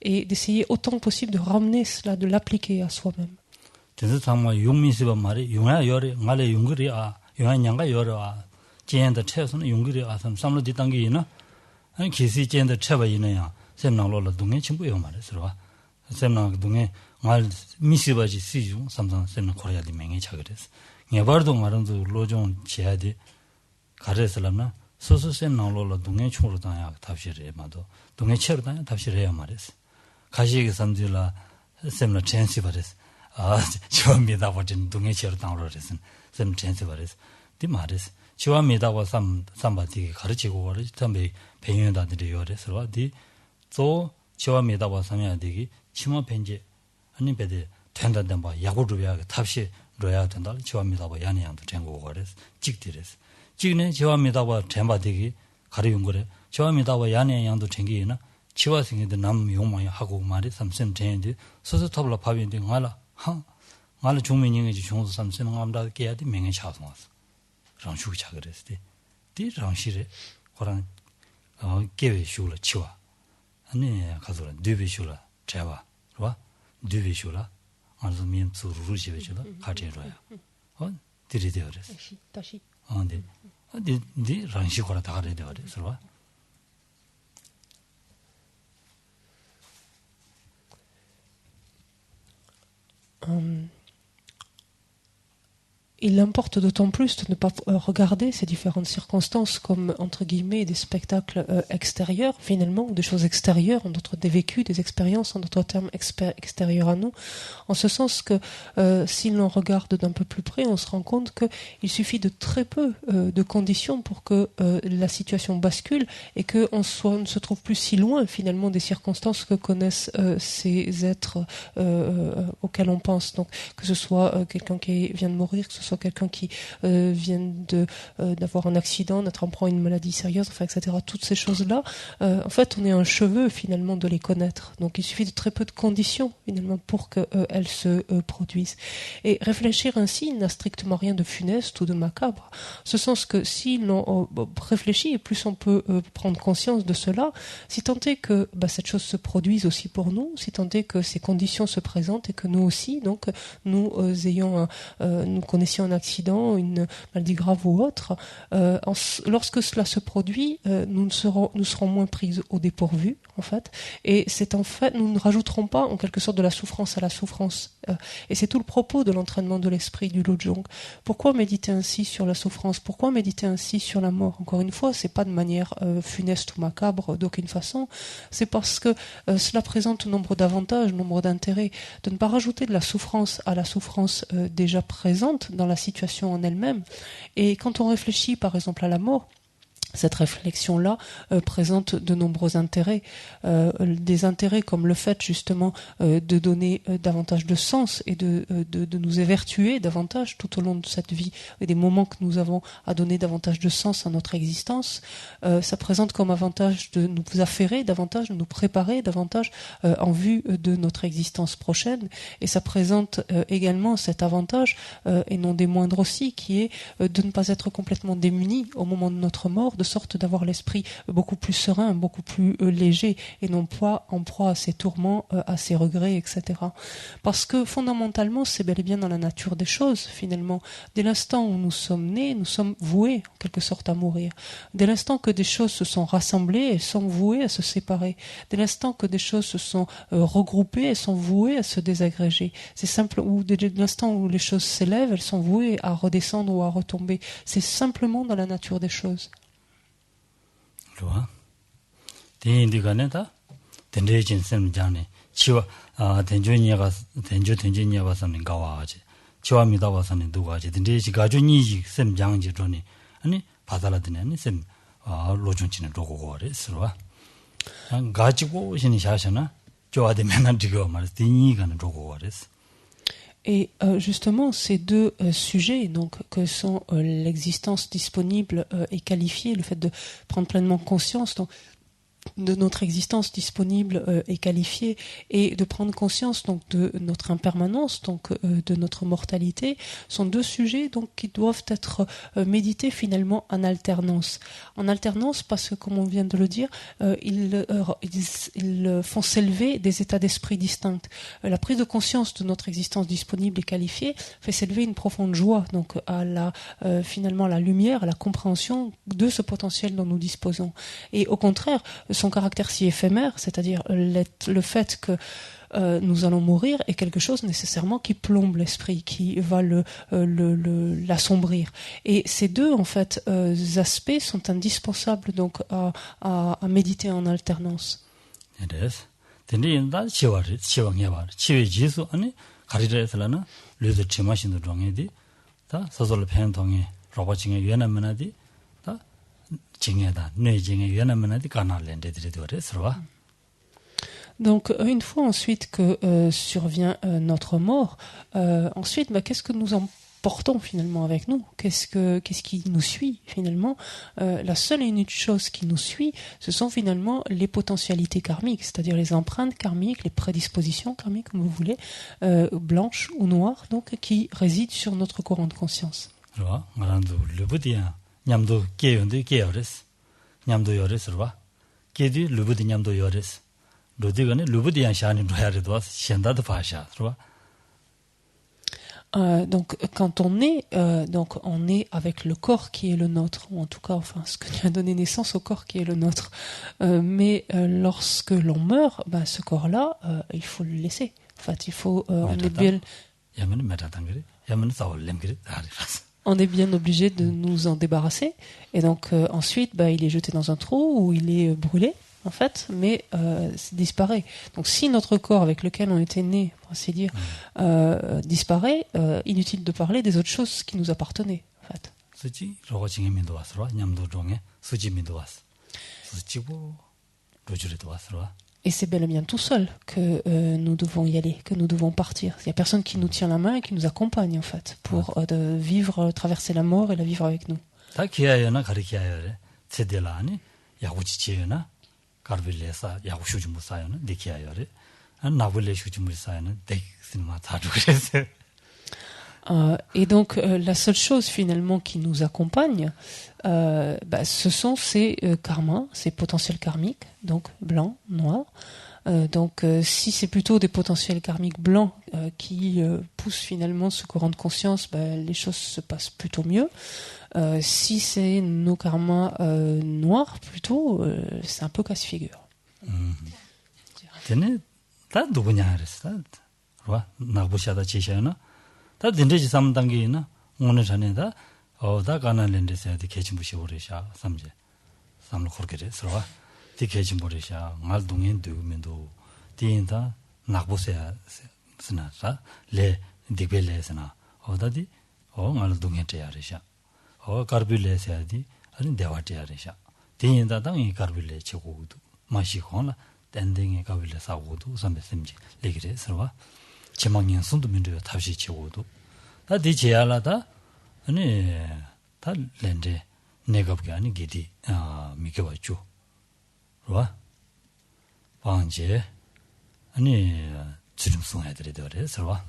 Et d'essayer autant que possible de ramener cela, de l'appliquer à soi-même. 소소셈 나올로 동네 총으로 다야 답시래 마도 동네 체로 다야 답시래야 말했어. 가시게 삼들라 셈나 찬스 받았어. 아 처음이다 버진 동네 체로 다로 그랬어. 셈 찬스 받았어. 디 말했어. 처음이다고 삼바디 가르치고 거를 담배 배윤다들이 요래서 디또 처음이다고 삼야 되기 치마 벤제 아니 배대 된다던 봐 야구르야 답시 로야 된다. 처음이다고 야니양도 된거 그랬어. 찍디랬어. 지금은 저합니다와 잼바되기 가려운 거래. 저합니다와 야네 양도 챙기나 치와생이도 남 용망이 하고 말이 삼선 되는데 소소 탑라 파빈데 말라 중민이게 중소 삼선 감다 깨야지 명예 차서 왔어. 그런 식으로 차 그랬지. 디랑시래 그런 깨외 쇼라 치와. 아니 가서 뒤비 쇼라 제와. 봐. 뒤비 쇼라. 아주 민수 루시베 줘라. 가지로야. 디리데 그랬어. 다시 네. 네 랑시고라 다 그래야 돼 그래서. Il importe d'autant plus de ne pas regarder ces différentes circonstances comme, entre guillemets, des spectacles extérieurs, finalement, ou des choses extérieures, en d'autres des vécus, des expériences, en d'autres termes extérieurs à nous, en ce sens que si l'on regarde d'un peu plus près, on se rend compte qu'il suffit de très peu de conditions pour que la situation bascule et qu'on ne se trouve plus si loin, finalement, des circonstances que connaissent ces êtres auxquels on pense. Donc, que ce soit quelqu'un qui vient de mourir, que ce soit quelqu'un qui vient d'avoir un accident, d'être en proie à une maladie sérieuse, enfin, etc. Toutes ces choses-là, en fait, on est un cheveu, finalement, de les connaître. Donc, il suffit de très peu de conditions, finalement, pour qu'elles se produisent. Et réfléchir ainsi n'a strictement rien de funeste ou de macabre. En ce sens que si l'on réfléchit, et plus on peut prendre conscience de cela, si tant est que cette chose se produise aussi pour nous, si tant est que ces conditions se présentent et que nous aussi, donc, nous nous connaissions un accident, une maladie grave ou autre, lorsque cela se produit, nous serons moins pris au dépourvu, en fait, et c'est en fait, nous ne rajouterons pas, en quelque sorte, de la souffrance à la souffrance. Et c'est tout le propos de l'entraînement de l'esprit du Lojong. Pourquoi méditer ainsi sur la souffrance? Pourquoi méditer ainsi sur la mort? Encore une fois, c'est pas de manière funeste ou macabre d'aucune façon, c'est parce que cela présente nombre d'avantages, nombre d'intérêts, de ne pas rajouter de la souffrance à la souffrance déjà présente dans la situation en elle-même. Et quand on réfléchit par exemple à la mort, Cette réflexion-là présente de nombreux intérêts. Des intérêts comme le fait justement de donner davantage de sens et de nous évertuer davantage tout au long de cette vie et des moments que nous avons à donner davantage de sens à notre existence. Ça présente comme avantage de nous affairer davantage, de nous préparer davantage en vue de notre existence prochaine. Et ça présente également cet avantage, et non des moindres aussi, qui est de ne pas être complètement démunis au moment de notre mort, de sorte d'avoir l'esprit beaucoup plus serein, beaucoup plus léger, et non pas en proie à ses tourments, à ses regrets, etc. Parce que fondamentalement, c'est bel et bien dans la nature des choses, finalement. Dès l'instant où nous sommes nés, nous sommes voués, en quelque sorte, à mourir. Dès l'instant que des choses se sont rassemblées, elles sont vouées à se séparer. Dès l'instant que des choses se sont regroupées, elles sont vouées à se désagréger. C'est simple, ou dès l'instant où les choses s'élèvent, elles sont vouées à redescendre ou à retomber. C'est simplement dans la nature des choses. Et justement, ces deux sujets, donc, que sont l'existence disponible et qualifiée, le fait de prendre pleinement conscience de notre existence disponible et qualifiée, et de prendre conscience donc de notre impermanence, donc de notre mortalité, sont deux sujets donc qui doivent être médités finalement en alternance. En alternance parce que, comme on vient de le dire, ils font s'élever des états d'esprit distincts. La prise de conscience de notre existence disponible et qualifiée fait s'élever une profonde joie donc à finalement à la lumière, à la compréhension de ce potentiel dont nous disposons. Et au contraire, son caractère si éphémère, c'est-à-dire le fait que nous allons mourir, est quelque chose nécessairement qui plombe l'esprit, qui va l'assombrir. Et ces deux en fait aspects sont indispensables donc à méditer en alternance. Donc une fois ensuite que survient notre mort, ensuite qu'est-ce que nous emportons finalement avec nous? Qu'est-ce qui nous suit finalement? La seule et unique chose qui nous suit, ce sont finalement les potentialités karmiques, c'est-à-dire les empreintes karmiques, les prédispositions karmiques, comme vous voulez, blanches ou noires, donc qui résident sur notre courant de conscience. Donc quand on est avec le corps qui est le nôtre, ou en tout cas enfin ce qui a donné naissance au corps qui est le nôtre, mais lorsque l'on meurt, ce corps-là il faut le laisser. En fait, il faut on est bien obligé de nous en débarrasser, et donc ensuite il est jeté dans un trou ou il est brûlé en fait, mais disparaît. Donc si notre corps avec lequel on était né, pour ainsi dire, disparaît, inutile de parler des autres choses qui nous appartenaient en fait. Et c'est bel et bien tout seul que nous devons y aller, que nous devons partir. Il n'y a personne qui nous tient la main et qui nous accompagne, en fait, pour vivre, traverser la mort et la vivre avec nous. Et donc la seule chose finalement qui nous accompagne, ce sont ces karmas, ces potentiels karmiques, donc blancs, noirs. Donc si c'est plutôt des potentiels karmiques blancs qui poussent finalement ce courant de conscience, les choses se passent plutôt mieux. Si c'est nos karmas noirs plutôt, c'est un peu casse-figure. 다 딘데지 삼단계나 오늘 전에다 다 가난랜데서 개침부시 오래샤 삼제 삼로 그렇게 돼서 디개침 오래샤 말 동행 되면도 디인다 낙보세야 스나사 레 디벨레스나 어다디 말 동행 돼야래샤 가르빌레세야디 아니 대화돼야래샤 대인다 당이 가르빌레 제고도 마시고나 댄딩에 가빌레 사고도 선배님지 얘기를 서와 제망년 손도 민들 다시 제고도 다 디제알라다 아니 다 렌데 내가 보기 아니 게디 미겨봐줘 그와 방제 아니 주름송 애들이 되어래 서와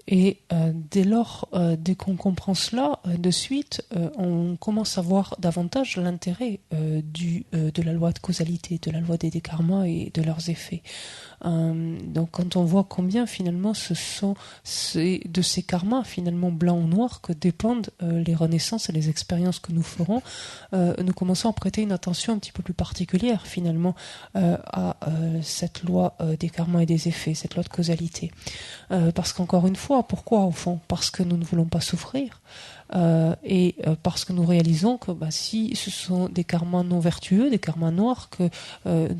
Dès lors, dès qu'on comprend cela, de suite, on commence à voir davantage l'intérêt de la loi de causalité, de la loi des karmas et de leurs effets. Donc quand on voit combien finalement ce sont de ces karmas finalement blancs ou noirs que dépendent les renaissances et les expériences que nous ferons, nous commençons à prêter une attention un petit peu plus particulière finalement à cette loi des karmas et des effets, cette loi de causalité. Parce qu'encore une fois, pourquoi au fond? Parce que nous ne voulons pas souffrir. Et parce que nous réalisons que si ce sont des karmas non vertueux, des karmas noirs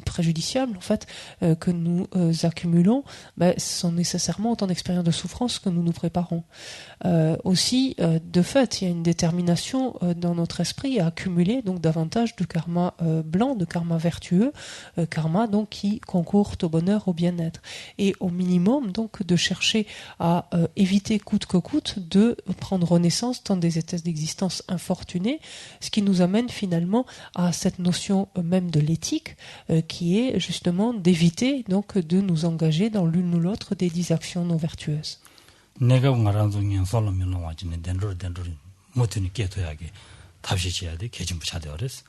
préjudiciables en fait, que nous accumulons, ce sont nécessairement autant d'expériences de souffrance que nous nous préparons. Aussi, de fait, il y a une détermination dans notre esprit à accumuler donc davantage de karmas blancs, de karmas vertueux, karmas donc qui concourent au bonheur, au bien-être, et au minimum donc de chercher à éviter coûte que coûte de prendre naissance dans des états d'existence infortunés, ce qui nous amène finalement à cette notion même de l'éthique qui est justement d'éviter donc de nous engager dans l'une ou l'autre des 10 actions non vertueuses. 내가 말하는 솔로면 와지는 덴로 못으니 깨토야게 답시해야 돼. 개진부 차대 어렸어.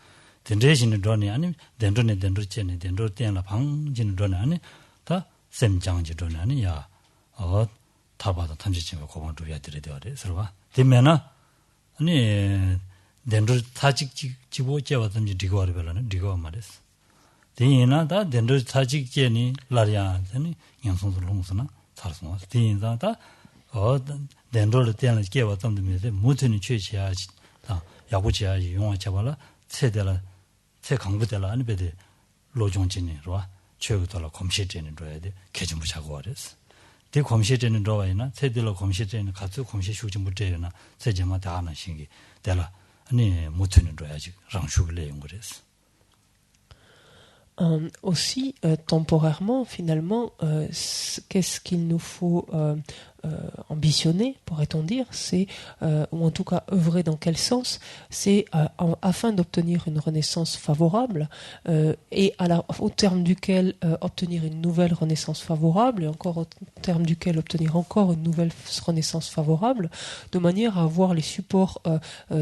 덴레시는 돈이 아니 덴로네 덴로체네 덴로 때나 방진 돈이 아니 다 셈장지 돈이 아니야. 타바도 탐지치고 고방 줘야 되려 서로가 되면은 아니 덴로 타직 지보제 왔든지 리고를 별로는 리고 말했어. 대인아 다 덴로 타직제니 라리아니 양송들 홍수나 살았어. 대인다 다 덴로를 때는 게 왔던데 무튼이 취지야지 다 야구지야지 용화 잡아라 세대라 세 강부대라 아니 베데 로종진이로와 최고도라 검시되는 줘야 돼. 개정부 자고 그랬어. 대 검시되는 로와이나 세대로 검시되는 가수 검시 휴지 못되나 세제마 다 하는 신기 되라 아니 무튼이 줘야지 랑슈를 내용 그랬어. Aussi, temporairement, finalement, qu'est-ce qu'il nous faut ambitionner, pourrait-on dire, c'est, ou en tout cas œuvrer dans quel sens, c'est afin d'obtenir une renaissance favorable et au terme duquel obtenir une nouvelle renaissance favorable et encore au terme duquel obtenir encore une nouvelle renaissance favorable, de manière à avoir les supports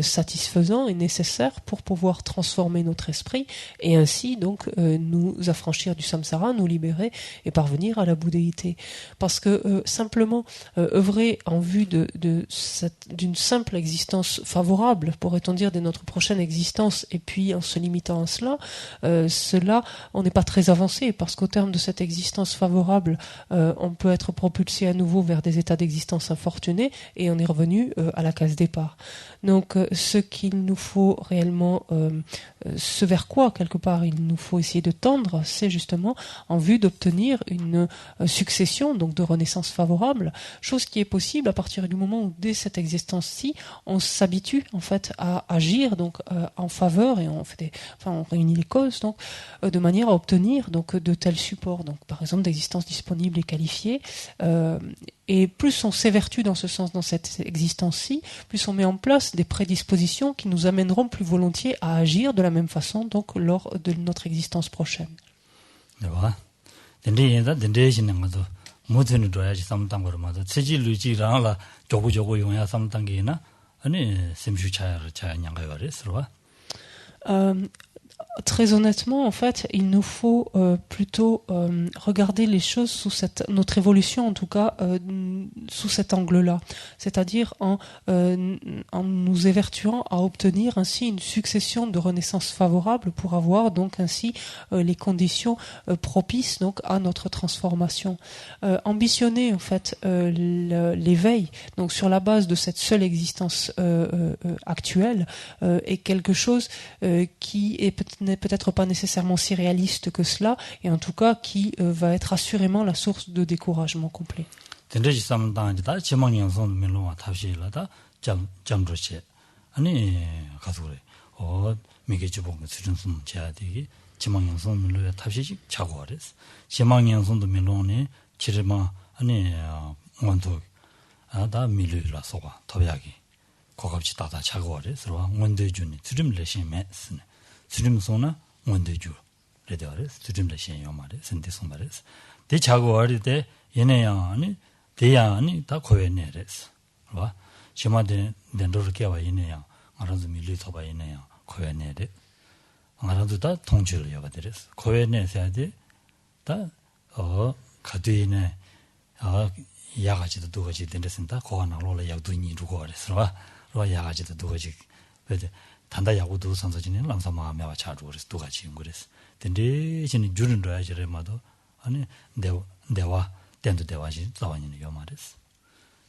satisfaisants et nécessaires pour pouvoir transformer notre esprit et ainsi donc nous affranchir du samsara, nous libérer et parvenir à la bouddhéité. Parce que simplement œuvrer en vue d'une simple existence favorable, pourrait-on dire, de notre prochaine existence, et puis en se limitant à cela, on n'est pas très avancé, parce qu'au terme de cette existence favorable, on peut être propulsé à nouveau vers des états d'existence infortunés, et on est revenu à la case départ. Donc, ce qu'il nous faut réellement, ce vers quoi, quelque part, il nous faut essayer de tendre, c'est justement en vue d'obtenir une succession, donc de renaissance favorable, chose qui est possible à partir du moment où, dès cette existence-ci, on s'habitue en fait à agir donc en faveur et on réunit les causes donc de manière à obtenir donc de tels supports, donc par exemple d'existence disponible et qualifiée. Et plus on s'évertue dans ce sens, dans cette existence-ci, plus on met en place des prédispositions qui nous amèneront plus volontiers à agir de la même façon donc lors de notre existence prochaine. D'accord. 무튼이 줘야지 삼당 거로마도 체질루지랑라 조고조고 용야 삼당게나 아니 샘슈차야를 차양가요 그랬어와. Très honnêtement, en fait, il nous faut plutôt regarder les choses sous notre évolution, en tout cas, sous cet angle-là. C'est-à-dire en nous évertuant à obtenir ainsi une succession de renaissances favorables pour avoir donc ainsi les conditions propices donc à notre transformation. Ambitionner en fait l'éveil, donc sur la base de cette seule existence actuelle, est quelque chose qui n'est peut-être pas nécessairement si réaliste que cela, et en tout cas qui va être assurément la source de découragement complet. 아니 가서 그래. 미게 주봉 수준숨 제야 되기 지망연송 밀로에 탑시직 자고 그랬어. 지망연송도 밀로네 지르마 아니 원도 다 밀로라 소가 더야기 고급지 다다 자고 그랬어. 원대준이 드림레시메 쓰네. 드림송나 원대주 레더스 드림레시 요 말에 선대송 말에서 대 자고 어리때 얘네야 아니 대야 아니 다 고연내랬어. 봐. 지마데 덴도르 깨와 얘네야 알아서 밀리 더봐 얘네야 고연내래. 알아도 다 통주를 여봐드렸어. 고연내서야지 다 가두이네 야가지도 두 가지 된댔습니다. 고안으로 약도니 누고 그랬어. 봐. 야가지도 두 가지 단다 야구도 선서진은 랑사 마음에와 자주 그래서 두 가지 그랬어. 근데 이제는 주는 로야지래마도 아니 내와 땐도 대화지 자원이는 요 말했어.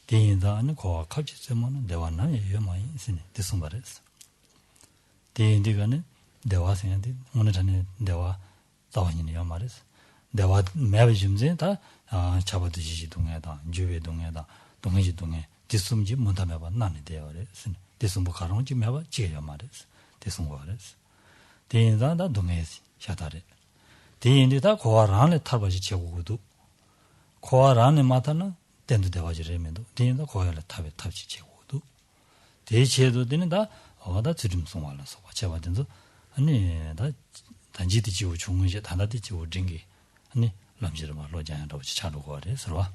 대인다는 거 갑자기서만 대화나 요 많이 있으니 대송 말했어. 대인디가는 대화 생각이 오늘 전에 대화 자원이는 요 말했어. 대화 매번 좀제 다 잡아두지 동에다 주외 동에다 동해지 동에 디숨지 못하면 봐 나는 대화랬어. 대송 뭐 가는 지 매번 지가 요 말했어. 대송 말했어. 대인다 동해지 샤다래. 대인디다 고아란에 탈바지 제고도 고아란에 마타는 땐도 대화지래면도 대인다 고아를 탑지 제고도 대체도 되는 다 드림송 말라서 제가든도 아니 다 단지디 지고 중문제 단다디 지고 징기 아니 람지를 말로 자야라고 차르고 그래서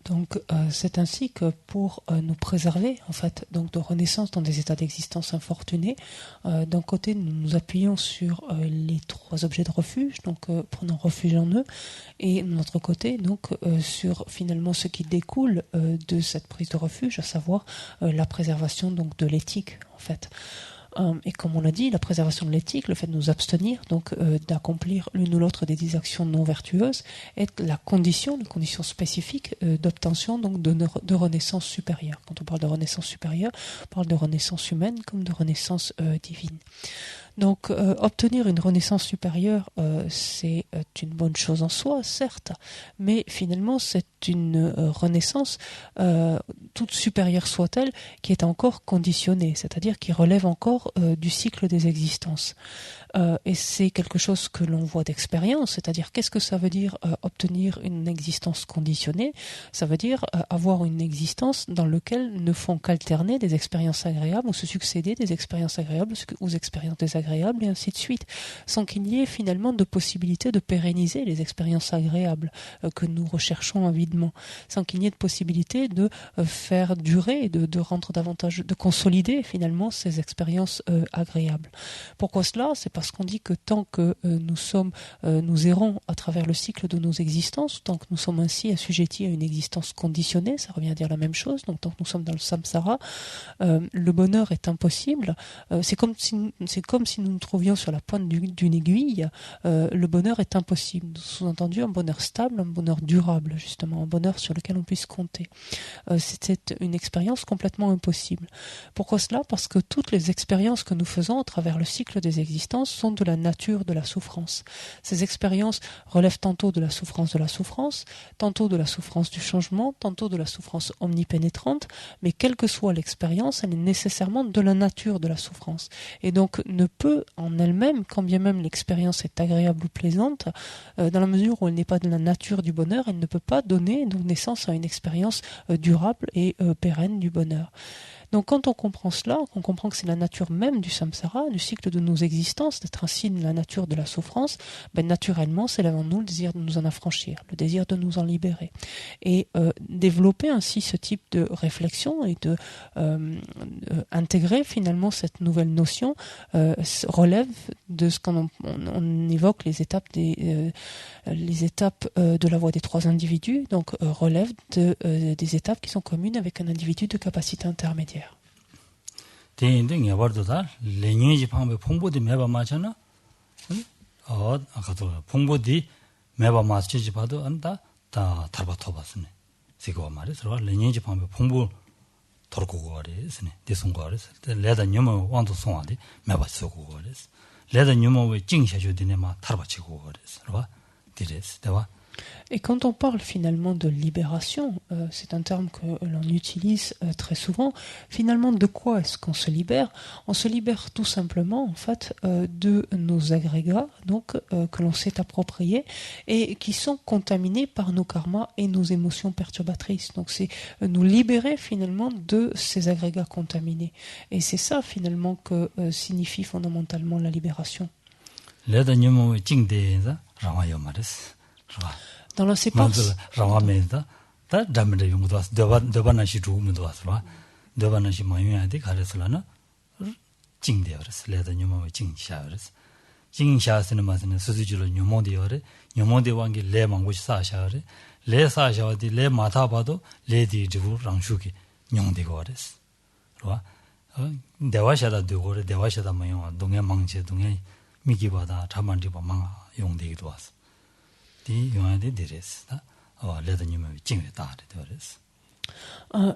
Donc c'est ainsi que pour nous préserver en fait donc de renaissance dans des états d'existence infortunés, d'un côté nous nous appuyons sur les trois objets de refuge, donc prenons refuge en eux, et de l'autre côté donc sur finalement ce qui découle de cette prise de refuge, à savoir la préservation donc de l'éthique en fait. Et comme on l'a dit, la préservation de l'éthique, le fait de nous abstenir, donc d'accomplir l'une ou l'autre des actions non vertueuses, est la condition, une condition spécifique d'obtention donc de renaissance supérieure. Quand on parle de renaissance supérieure, on parle de renaissance humaine comme de renaissance divine. Donc, obtenir une renaissance supérieure, c'est une bonne chose en soi, certes, mais finalement, c'est une renaissance, toute supérieure soit-elle, qui est encore conditionnée, c'est-à-dire qui relève encore du cycle des existences. Et c'est quelque chose que l'on voit d'expérience, c'est-à-dire qu'est-ce que ça veut dire obtenir une existence conditionnée? Ça veut dire avoir une existence dans laquelle ne font qu'alterner des expériences agréables ou se succéder des expériences agréables aux expériences désagréables et ainsi de suite, sans qu'il y ait finalement de possibilité de pérenniser les expériences agréables que nous recherchons avidement, sans qu'il n'y ait de possibilité de faire durer, de rendre davantage, de consolider finalement ces expériences agréables. Pourquoi cela? C'est parce qu'on dit que tant que nous errons à travers le cycle de nos existences, tant que nous sommes ainsi assujettis à une existence conditionnée, ça revient à dire la même chose, donc tant que nous sommes dans le samsara, le bonheur est impossible. C'est comme si nous nous trouvions sur la pointe d'une aiguille, le bonheur est impossible. Sous-entendu, un bonheur stable, un bonheur durable, justement, un bonheur sur lequel on puisse compter. C'est une expérience complètement impossible. Pourquoi cela? Parce que toutes les expériences que nous faisons à travers le cycle des existences sont de la nature de la souffrance. Ces expériences relèvent tantôt de la souffrance tantôt de la souffrance du changement, tantôt de la souffrance omnipénétrante, mais quelle que soit l'expérience, elle est nécessairement de la nature de la souffrance. Et donc ne peut en elle-même, quand bien même l'expérience est agréable ou plaisante, dans la mesure où elle n'est pas de la nature du bonheur, elle ne peut pas donner donc naissance à une expérience durable et pérenne du bonheur. Donc quand on comprend cela, qu'on comprend que c'est la nature même du samsara, du cycle de nos existences, d'être ainsi de la nature de la souffrance, naturellement s'élève en nous le désir de nous en affranchir, le désir de nous en libérer. Et développer ainsi ce type de réflexion et de intégrer finalement cette nouvelle notion relève de ce qu'on évoque les étapes de la voie des trois individus, donc relève des étapes qui sont communes avec un individu de capacité intermédiaire. 대인등 여버도다 레니지 방배 풍보디 매바 마잖아. 아까도 풍보디 매바 마치지 봐도 안다 다 달바토 봤으네. 지금 말이서 레니지 방배 풍보 돌고 거래스네. 대송고 거래스. 레다 녀모 왕도 송아디 매바 쓰고 거래스. 레다 녀모 왜 징샤주디네 마 달바치고 거래스. 봐. 디레스. 대와 Et quand on parle finalement de libération, c'est un terme que l'on utilise très souvent. Finalement, de quoi est-ce qu'on se libère? On se libère tout simplement, en fait, de nos agrégats, donc que l'on s'est appropriés et qui sont contaminés par nos karmas et nos émotions perturbatrices. Donc, c'est nous libérer finalement de ces agrégats contaminés. Et c'est ça finalement que signifie fondamentalement la libération. Dans la séparation.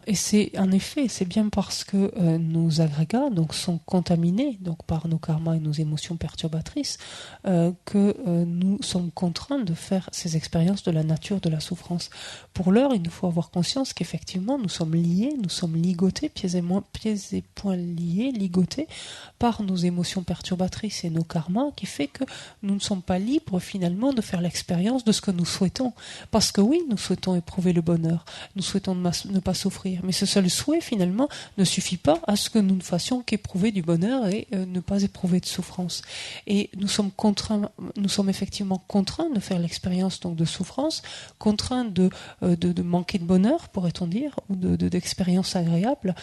Et c'est en effet, c'est bien parce que nos agrégats donc sont contaminés donc par nos karmas et nos émotions perturbatrices que nous sommes contraints de faire ces expériences de la nature de la souffrance. Pour l'heure, il nous faut avoir conscience qu'effectivement nous sommes liés, nous sommes ligotés, pieds et poings liés, ligotés par nos émotions perturbatrices et nos karmas, qui fait que nous ne sommes pas libres finalement de faire l'expérience de ce que nous souhaitons. Parce que oui, nous souhaitons éprouver le bonheur, nous souhaitons ne pas souffrir, mais ce seul souhait finalement ne suffit pas à ce que nous ne fassions qu'éprouver du bonheur et ne pas éprouver de souffrance. Et nous sommes effectivement contraints de faire l'expérience donc de souffrance, contraints de manquer de bonheur, pourrait-on dire, ou d'expériences agréables,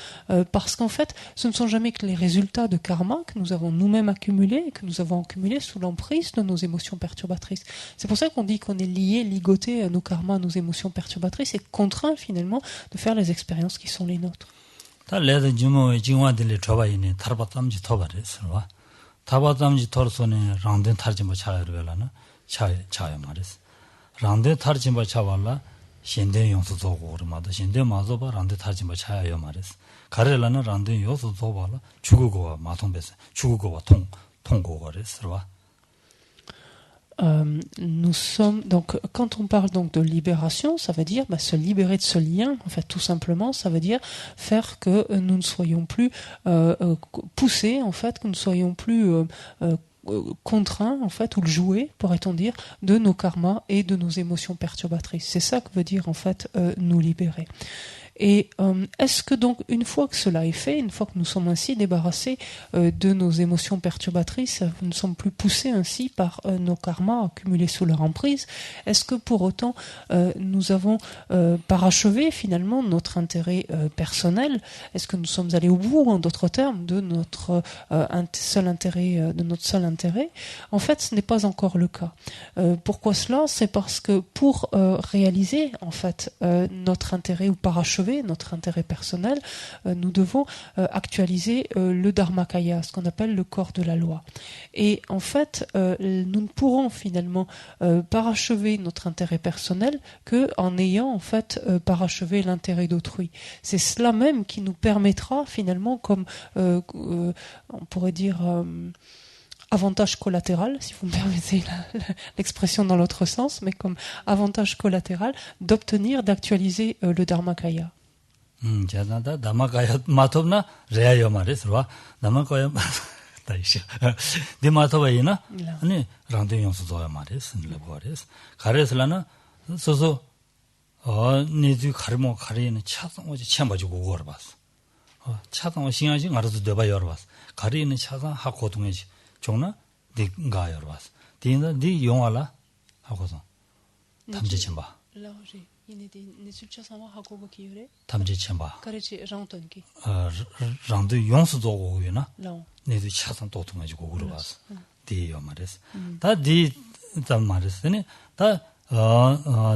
parce qu'en fait, ce ne sont jamais que les résultats de karma que nous avons nous-mêmes accumulés et que nous avons accumulés sous l'emprise de nos émotions perturbatrices. C'est pour ça qu'on dit qu'on est lié, ligoté à nos karmas, à nos émotions perturbatrices et contraint finalement de faire les expériences qui sont les nôtres. Nous sommes donc quand on parle donc de libération, ça veut dire se libérer de ce lien. En fait, tout simplement, ça veut dire faire que nous ne soyons plus poussés, en fait, que nous ne soyons plus contraints, en fait, ou le jouet, pourrait-on dire, de nos karmas et de nos émotions perturbatrices. C'est ça que veut dire en fait nous libérer. Et est-ce que donc, une fois que cela est fait, une fois que nous sommes ainsi débarrassés de nos émotions perturbatrices, nous ne sommes plus poussés ainsi par nos karmas accumulés sous leur emprise, est-ce que pour autant nous avons parachevé finalement notre intérêt personnel? Est-ce que nous sommes allés au bout, en d'autres termes, de notre seul intérêt? En fait, ce n'est pas encore le cas. Pourquoi cela? C'est parce que pour réaliser en fait notre intérêt ou parachever notre intérêt personnel, nous devons actualiser le Dharmakaya, ce qu'on appelle le corps de la loi. Et en fait, nous ne pourrons finalement parachever notre intérêt personnel qu'en ayant en fait parachevé l'intérêt d'autrui. C'est cela même qui nous permettra finalement, comme on pourrait dire avantage collatéral, si vous me permettez l'expression dans l'autre sens, mais comme avantage collatéral, d'actualiser le Dharmakaya. Dhammakaya matobna reayo mares, Dhammakaya taisha. De matobayina, ani rande yonsu zoya mares, nlebores. Kares lana, soso, nizu karimo karine 차상 오지 챈바지고 거rbas. 차상 신야지 알아서 되봐 열어봤어. 가리는 차상 하고 동해지. 종나 네가 열어봤어. 디나 네 용알아 하고서 담지 좀 봐. 담지 좀 봐. 랑도 용수도 오고요나. 네도 차상 또 동해지고 그러봤어. 디요 말했어. 다디 단 말했으니 다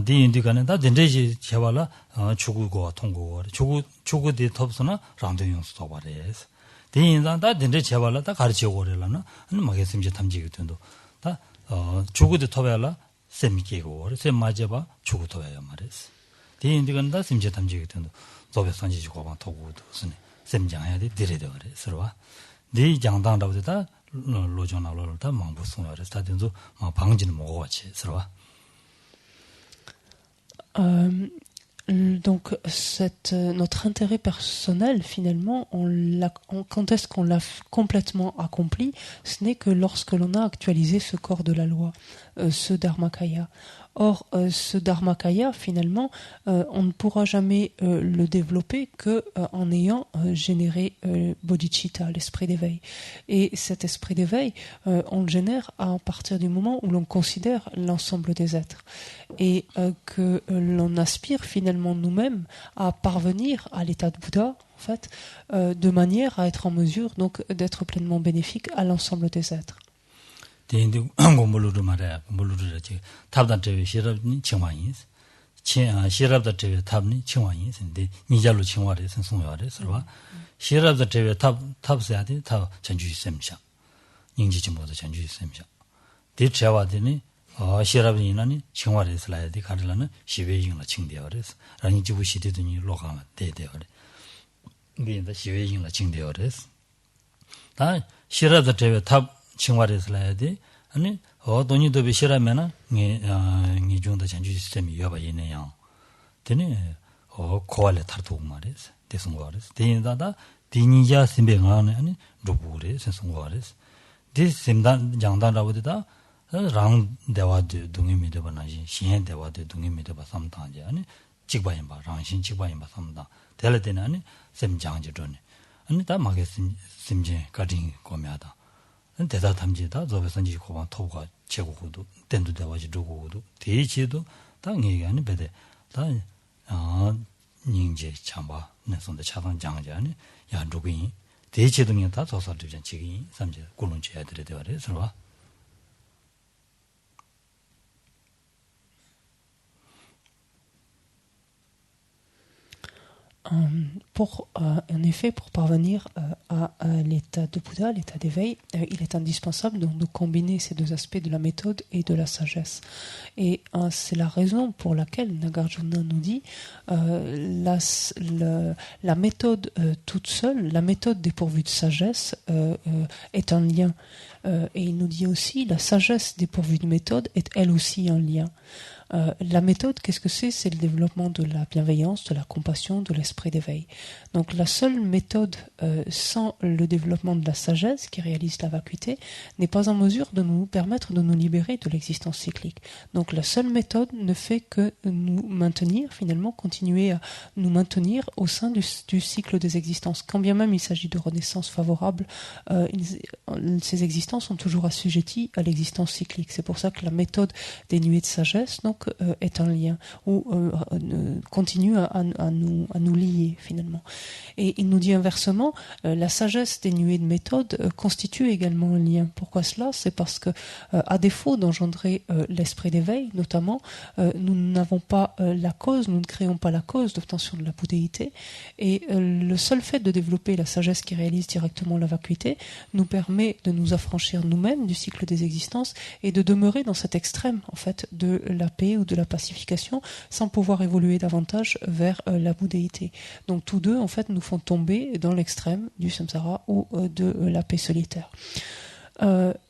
디인디가는 다 된대지 제발라 죽고 통고 죽고디 톱스나 랑도 용수도 말했어. 디인단 다 된대 제발라 다 가르쳐 오래라나 안 막했으면 탐지게 된도 다 죽고디 톱야라 셈미게고 셈 맞아봐 죽고 톱야 말했어. 디인디가는 다 심지 탐지게 된도 도배선지 주고만 도고도 쓰네. 셈장해야 돼 디레데 그래서 네 장당다보다 로존나로다 망부송을 했다 된도 방진을 먹어 같이 서로 Donc notre intérêt personnel finalement, quand est-ce qu'on l'a complètement accompli? Ce n'est que lorsque l'on a actualisé ce corps de la loi, ce Dharmakaya. Or, ce Dharmakaya, finalement, on ne pourra jamais le développer que en ayant généré bodhicitta, l'esprit d'éveil. Et cet esprit d'éveil, on le génère à partir du moment où l'on considère l'ensemble des êtres. Et que l'on aspire finalement nous-mêmes à parvenir à l'état de Bouddha, en fait, de manière à être en mesure donc d'être pleinement bénéfique à l'ensemble des êtres. 대인도 공부를 말해 공부를 지 탑단테 시럽니 청와인 시럽다테 탑니 청와인 근데 니자로 청와를 선송요래 서봐 시럽다테 탑스야데 탑 전주 셈샤 닝지지 모두 전주 셈샤 대체와데니 시럽이나니 청와를 슬라이드 가르라는 시베잉을 칭대어래서 라니 지부 시대더니 로가마 대대어래 근데 시베잉을 칭대어래서 다 시럽다테 탑 칭화레슬라야데 아니 돈이도 비시라면은 니 중도 전주 시스템이 여봐 있네요. 되네 고알레 타르도 말이스 대송고알레스 대인다다 디니자 심뱅하네 아니 로부레 선송고알레스 디심단 장단라고데다 랑 대화도 동의미도 바나지 신행 대화도 동의미도 바 삼다지 아니 직바인 바 랑신 직바인 바 삼다 될때는 아니 셈장지도네 아니 다 마게 심제 가딩 고미하다 대다 탐지다 저베선지 고반 토가 제고고도 땐도 대화지 두고고도 대지도 당연히 아니 배대 다 닝제 참바 내선데 차단 장제 아니 야 누구이 대지등에 다 조사되지 지기 삼제 고론지야 들에 대화를 서로 En effet, pour parvenir à l'état de Bouddha, l'état d'éveil, il est indispensable donc de combiner ces deux aspects de la méthode et de la sagesse. Et c'est la raison pour laquelle Nagarjuna nous dit la méthode toute seule, la méthode dépourvue de sagesse est un lien. Et il nous dit aussi la sagesse dépourvue de méthode est elle aussi un lien. La méthode, qu'est-ce que c'est? C'est le développement de la bienveillance, de la compassion, de l'esprit d'éveil. Donc la seule méthode sans le développement de la sagesse qui réalise la vacuité n'est pas en mesure de nous permettre de nous libérer de l'existence cyclique. Donc la seule méthode ne fait que nous maintenir, finalement, continuer à nous maintenir au sein du cycle des existences. Quand bien même il s'agit de renaissance favorable, ces existences sont toujours assujetties à l'existence cyclique. C'est pour ça que la méthode dénuée de sagesse, donc, est un lien ou continue à nous lier finalement. Et il nous dit inversement, la sagesse dénuée de méthode constitue également un lien. Pourquoi cela? C'est parce que à défaut d'engendrer l'esprit d'éveil, notamment, nous n'avons pas la cause, nous ne créons pas la cause d'obtention de la bouddhéité, et le seul fait de développer la sagesse qui réalise directement la vacuité nous permet de nous affranchir nous-mêmes du cycle des existences et de demeurer dans cet extrême en fait de la paix ou de la pacification sans pouvoir évoluer davantage vers la bouddhéité. Donc tous deux en fait nous font tomber dans l'extrême du samsara ou de la paix solitaire.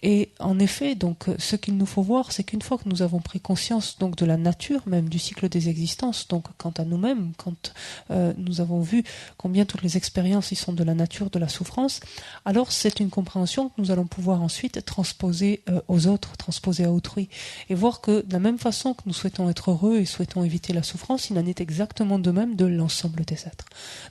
Et en effet, donc, ce qu'il nous faut voir, c'est qu'une fois que nous avons pris conscience donc de la nature même du cycle des existences, donc quant à nous-mêmes, quand nous avons vu combien toutes les expériences y sont de la nature de la souffrance, alors c'est une compréhension que nous allons pouvoir ensuite transposer aux autres, transposer à autrui, et voir que de la même façon que nous souhaitons être heureux et souhaitons éviter la souffrance, il en est exactement de même de l'ensemble des êtres.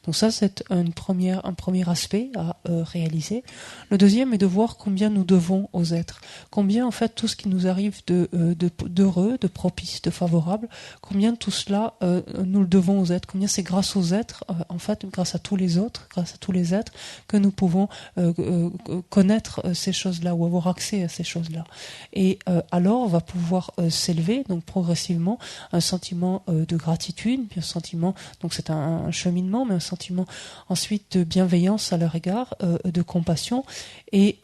Donc ça, c'est un premier aspect à réaliser. Le deuxième est de voir combien nous devons aux êtres, combien en fait tout ce qui nous arrive d'heureux, de propice, de favorable, combien tout cela nous le devons aux êtres, combien c'est grâce aux êtres, en fait grâce à tous les autres, grâce à tous les êtres que nous pouvons connaître ces choses-là ou avoir accès à ces choses-là. Et alors va pouvoir s'élever donc progressivement un sentiment de gratitude, puis un sentiment, donc c'est un cheminement, mais un sentiment ensuite de bienveillance à leur égard, de compassion et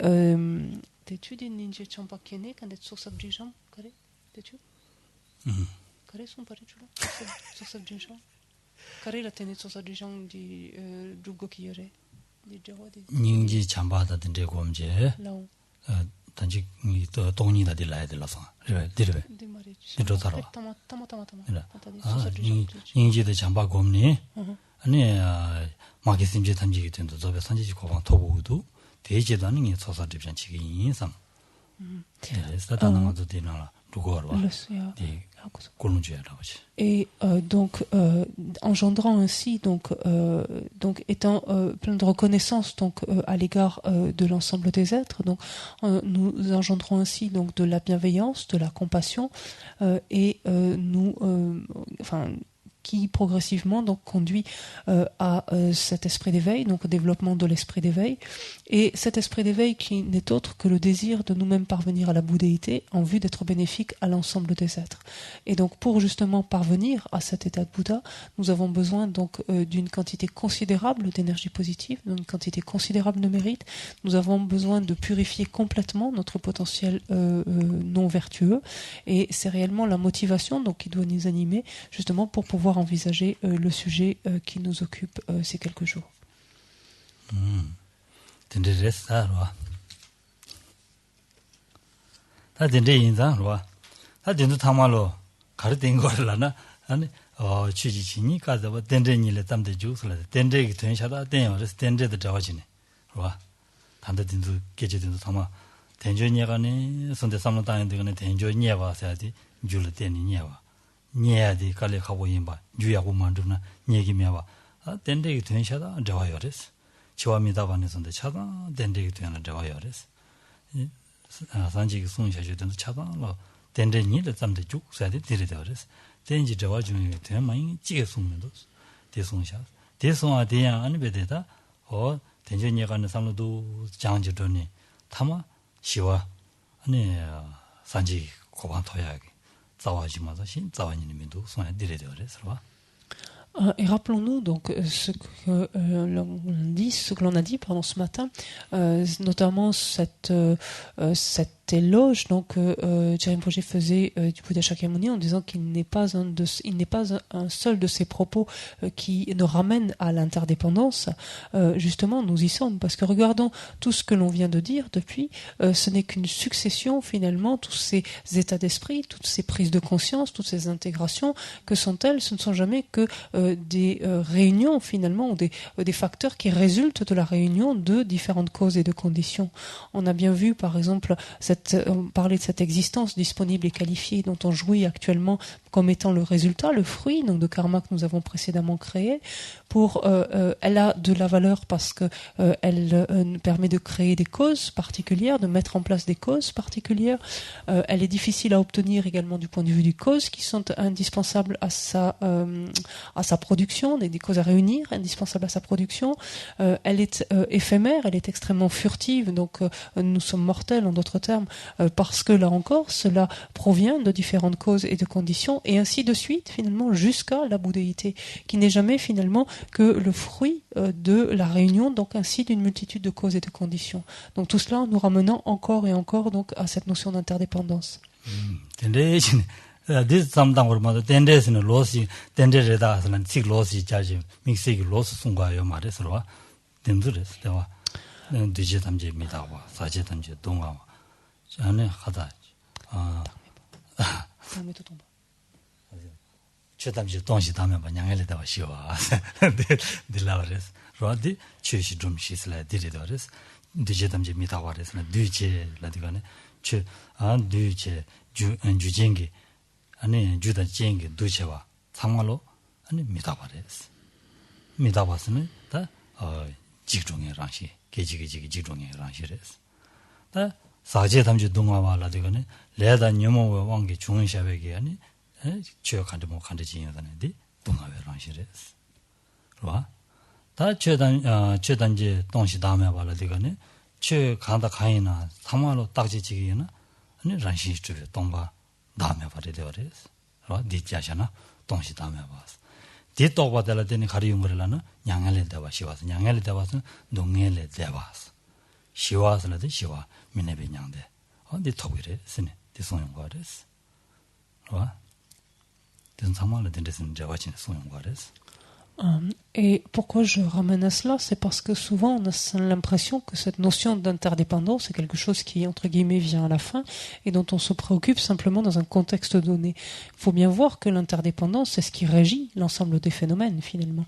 t'es-tu des ninja champa kene quand être sur subjijam kare t'es-tu kare son pare chula sur subjijam kare la tene sur subjijam di drugo kiyore di jawa di ninji chamba da den de gomje 단지 또 돈이 다 들라야 될라서 그래 들어 들어서 인지의 장바고 없니 아니 마케팅제 탐지기 된도 저배 산지지 고방 토보도 대제다는 게 소사집장 치기 인상 그래서 다른 것도 되나 Et donc engendrant ainsi donc étant plein de reconnaissance donc à l'égard de l'ensemble des êtres, donc nous engendrons ainsi donc de la bienveillance, de la compassion et qui progressivement donc conduit à cet esprit d'éveil, donc au développement de l'esprit d'éveil, et cet esprit d'éveil qui n'est autre que le désir de nous-mêmes parvenir à la bouddhéité en vue d'être bénéfique à l'ensemble des êtres. Et donc pour justement parvenir à cet état de Bouddha, nous avons besoin donc d'une quantité considérable d'énergie positive, d'une quantité considérable de mérite. Nous avons besoin de purifier complètement notre potentiel non vertueux, et c'est réellement la motivation donc qui doit nous animer justement pour pouvoir envisager le sujet qui nous occupe ces quelques jours. 니야디 칼레 가고 임바 주야고 만두나 얘기면봐 덴데기 된샤다 저와요레스 지와미다반에서인데 차다 덴데기 되는 저와요레스 산지기 송샤주든 차다로 덴데니를 잠데 쭉 사야지 디르데요레스 덴지 저와 중에 대만이 찌게 송면도 대송샤 대송아 대양 아니베데다 덴제니가는 상로도 장지도니 타마 시와 아니 산지 고반 토야기 Et rappelons-nous donc ce que l'on a dit pendant ce matin, notamment cet éloge donc Rinpoche faisait du Bouddha Shakyamuni en disant qu'il n'est pas un seul de ses propos qui nous ramène à l'interdépendance. Justement, nous y sommes, parce que regardons tout ce que l'on vient de dire depuis, ce n'est qu'une succession finalement, tous ces états d'esprit, toutes ces prises de conscience, toutes ces intégrations, que sont-elles? Ce ne sont jamais que des réunions finalement, ou des facteurs qui résultent de la réunion de différentes causes et de conditions. On a bien vu par exemple parler de cette existence disponible et qualifiée dont on jouit actuellement comme étant le résultat, le fruit donc de karma que nous avons précédemment créé. Elle a de la valeur parce que elle permet de créer des causes particulières, de mettre en place des causes particulières. Elle est difficile à obtenir également du point de vue des causes qui sont indispensables à sa production, des causes à réunir, indispensables à sa production. Elle est éphémère, elle est extrêmement furtive, donc nous sommes mortels en d'autres termes, parce que là encore, cela provient de différentes causes et de conditions, et ainsi de suite, finalement, jusqu'à la bouddhéité, qui n'est jamais finalement que le fruit de la réunion, donc ainsi d'une multitude de causes et de conditions. Donc tout cela nous ramenant encore et encore donc à cette notion d'interdépendance. This something or mother tendes in a lossy tendereda and sick lossy charge mixing loss sungayo maresro dendures dewa digitamje mitawa sajetamje donga ane hada chetamje don시 다면 방향에다가 쉬어 딜라레스 로디 취시 좀 시슬라 디리더레스 디지tamje mitawa레스나 뒤제 라디가네 최안 뒤제 주jengi 아니 주다 쟁게 두체와 상말로 아니 미다바레스 미다바스는 다 직종의 랑시 계지계지 직종의 랑시레스 다 사제 담주 동화와라 되거는 레다 녀모와 왕게 중은샤베게 아니 지역한테 뭐 간대지냐다는데 동화의 랑시레스 와 다 최단지 동시 다음에 와라 되거는 최 간다 가이나 상말로 딱지지기나 아니 랑시 주에 동바 다음에 봐야 되어레스. 디자잖아. 동시 다음에 봐서. 디토바들 때는 가리운 거라나 양할래 대와 시와서 양할래 대와서 농해래 대와서. 시와서라도 시와 미네베 양대. 디토비레 스네. 디송용 거레스. 와. 된 상황을 된데서는 저와진 송용 거레스. Et pourquoi je ramène à cela? C'est parce que souvent on a l'impression que cette notion d'interdépendance est quelque chose qui, entre guillemets, vient à la fin et dont on se préoccupe simplement dans un contexte donné. Il faut bien voir que l'interdépendance, c'est ce qui régit l'ensemble des phénomènes, finalement.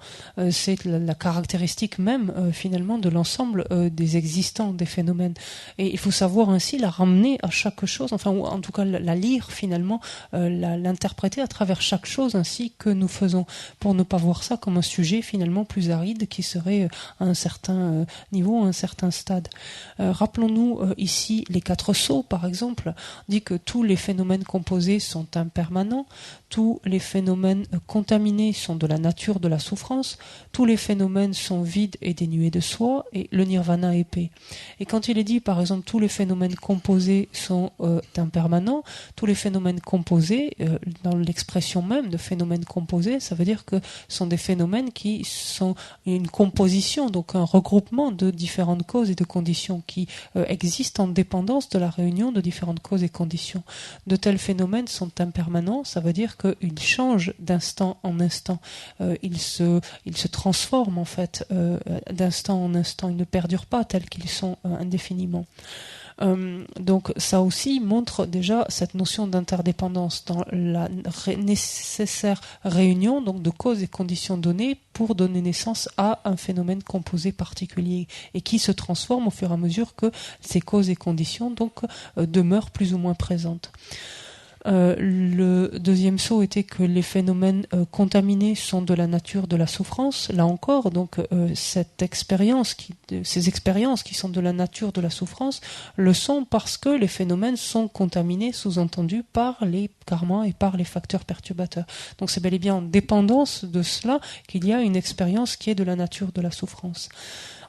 C'est la caractéristique même, finalement, de l'ensemble des existants des phénomènes. Et il faut savoir ainsi la ramener à chaque chose, enfin, ou en tout cas la lire, finalement, l'interpréter à travers chaque chose ainsi que nous faisons, pour ne pas voir ça comme un sujet finalement plus aride qui serait à un certain niveau, à un certain stade. Rappelons-nous ici les 4 sceaux, par exemple. On dit que tous les phénomènes composés sont impermanents, tous les phénomènes contaminés sont de la nature de la souffrance, tous les phénomènes sont vides et dénués de soi, et le nirvana est paix. Et quand il est dit, par exemple, tous les phénomènes composés sont impermanents, tous les phénomènes composés, dans l'expression même de phénomènes composés, ça veut dire que ce sont des phénomènes qui sont une composition, donc un regroupement de différentes causes et de conditions qui existent en dépendance de la réunion de différentes causes et conditions. De tels phénomènes sont impermanents, ça veut dire qu'ils changent d'instant en instant. Ils se transforment en fait d'instant en instant. Ils ne perdurent pas tels qu'ils sont indéfiniment. Donc ça aussi montre déjà cette notion d'interdépendance dans la nécessaire réunion donc de causes et conditions données pour donner naissance à un phénomène composé particulier et qui se transforme au fur et à mesure que ces causes et conditions donc demeurent plus ou moins présentes. Le deuxième saut était que les phénomènes contaminés sont de la nature de la souffrance. Là encore, donc ces expériences qui sont de la nature de la souffrance le sont parce que les phénomènes sont contaminés, sous-entendu, par les karmas et par les facteurs perturbateurs. Donc c'est bel et bien en dépendance de cela qu'il y a une expérience qui est de la nature de la souffrance.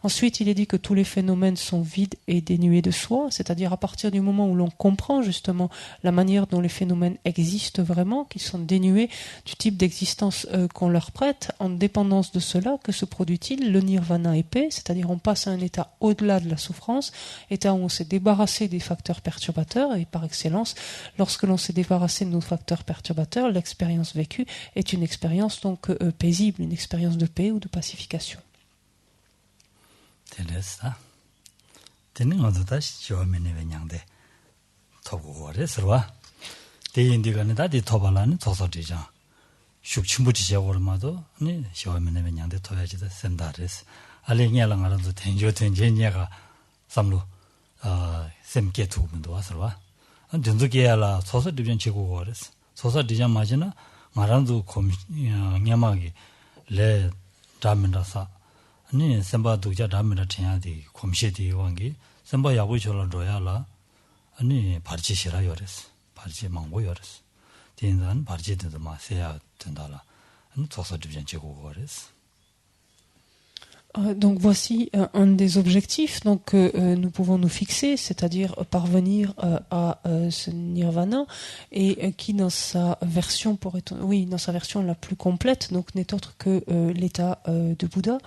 Ensuite, il est dit que tous les phénomènes sont vides et dénués de soi, c'est-à-dire à partir du moment où l'on comprend justement la manière dont les phénomènes existent vraiment, qu'ils sont dénués du type d'existence qu'on leur prête, en dépendance de cela, que se produit-il? Le nirvana est paix, c'est-à-dire on passe à un état au-delà de la souffrance, état où on s'est débarrassé des facteurs perturbateurs, et par excellence, lorsque l'on s'est débarrassé de nos facteurs perturbateurs, l'expérience vécue est une expérience donc paisible, une expérience de paix ou de pacification. Teresa. Tening ododa shiomene venyangde. Togore serwa. De indigane da de tobalani tosodija. Shukchimbuji jagormado ni shiomene venyangde toyajida sendares. Alengyalang aranzo tenjo tenjenyaga samlu semke tubundo wasarwa. 전두계야라 소서 디전 지고 거랬어. 소서 디전 맞으나 마란도 냠마기 레 담면다사 아니 셈바 독자 담면다 ten야디 곰시디 왕기 셈바 야고 졸로야라 아니 바르치시라 요랬어. 바르치 망고 요랬어. 딘단 바르치도 마세야 된다라. 아니 소서 디전 지고 거랬어. Donc voici un des objectifs donc, que nous pouvons nous fixer, c'est-à-dire parvenir à ce nirvana et qui dans sa version dans sa version la plus complète donc n'est autre que l'état de Bouddha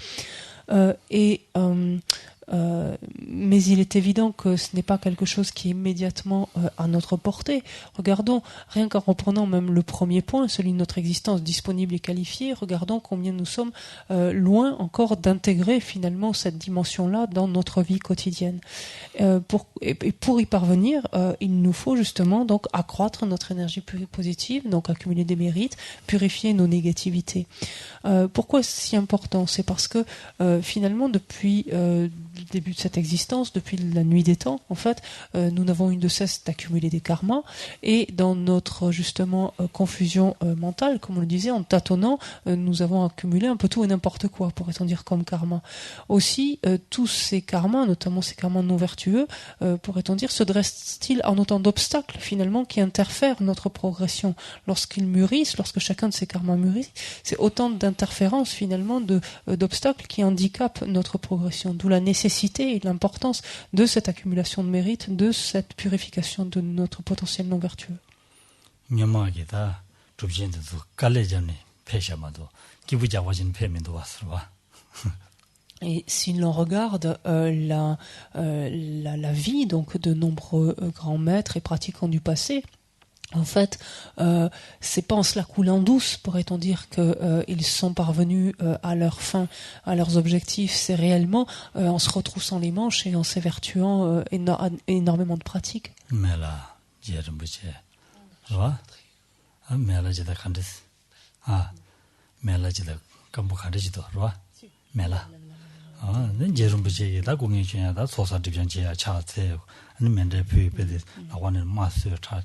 mais il est évident que ce n'est pas quelque chose qui est immédiatement à notre portée. Regardons, rien qu'en reprenant même le premier point, celui de notre existence disponible et qualifiée, regardons combien nous sommes loin encore d'intégrer finalement cette dimension-là dans notre vie quotidienne. Pour y parvenir, il nous faut justement donc accroître notre énergie positive, donc accumuler des mérites, purifier nos négativités. Pourquoi c'est si important? C'est parce que finalement depuis le début de cette existence, depuis la nuit des temps, en fait, nous n'avons eu de cesse d'accumuler des karmas et dans notre justement confusion mentale, comme on le disait, en tâtonnant, nous avons accumulé un peu tout et n'importe quoi, pourrait-on dire, comme karma. Aussi, tous ces karmas, notamment ces karmas non vertueux, pourrait-on dire, se dressent-ils en autant d'obstacles finalement qui interfèrent notre progression. Lorsqu'ils mûrissent, lorsque chacun de ces karmas mûrit, c'est autant d'interférences finalement d'obstacles qui handicapent notre progression, d'où la nécessité et l'importance de cette accumulation de mérite, de cette purification de notre potentiel non vertueux. Et si l'on regarde la vie donc de nombreux grands maîtres et pratiquants du passé, En fait, c'est pas en se la coulant douce, pourrait-on dire, qu'ils sont parvenus à leur fin, à leurs objectifs. C'est réellement en se retroussant les manches et en s'évertuant énormément de pratiques. Mais là, j'ai un peu mais là, j'ai des candices. Mais là, j'ai des cambucandices, mais là. j'ai un peu j'ai des congétions, des sources de bien j'ai à charter, and mender puis peut la one master chart.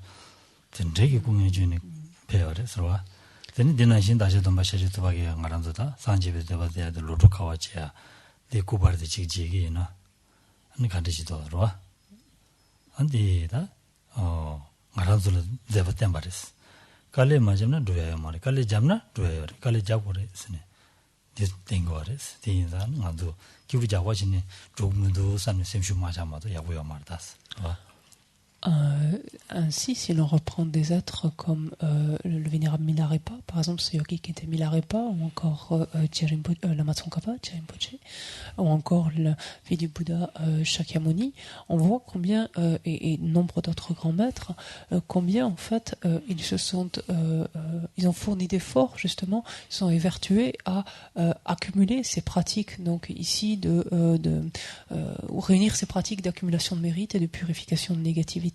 전쟁이 공연주는 배열에 서로 되는 되나신 다시 좀 마셔지 도박이 말한다 산집에 대바대야 로로카와지야 내 고바르데 지지기나 아니 간디지도 알아 안디다 말한줄 대바템 바리스 칼레 마점나 두야야 말이 칼레 잠나 두야야 칼레 잡고래 스네 딩고레스 딩산 나도 기부자 와지니 조금도 산에 셈슈 마자마도 야고야 말다스 Ainsi, si l'on reprend des êtres comme le vénérable Milarepa, par exemple ce yogi qui était Milarepa, ou encore Lama Tsongkhapa, Rinpoche, ou encore la vie du Bouddha Shakyamuni, on voit combien, et nombre d'autres grands maîtres, combien en fait ils ont fourni d'efforts justement, ils sont évertués à accumuler ces pratiques, donc ici réunir ces pratiques d'accumulation de mérite et de purification de négativité.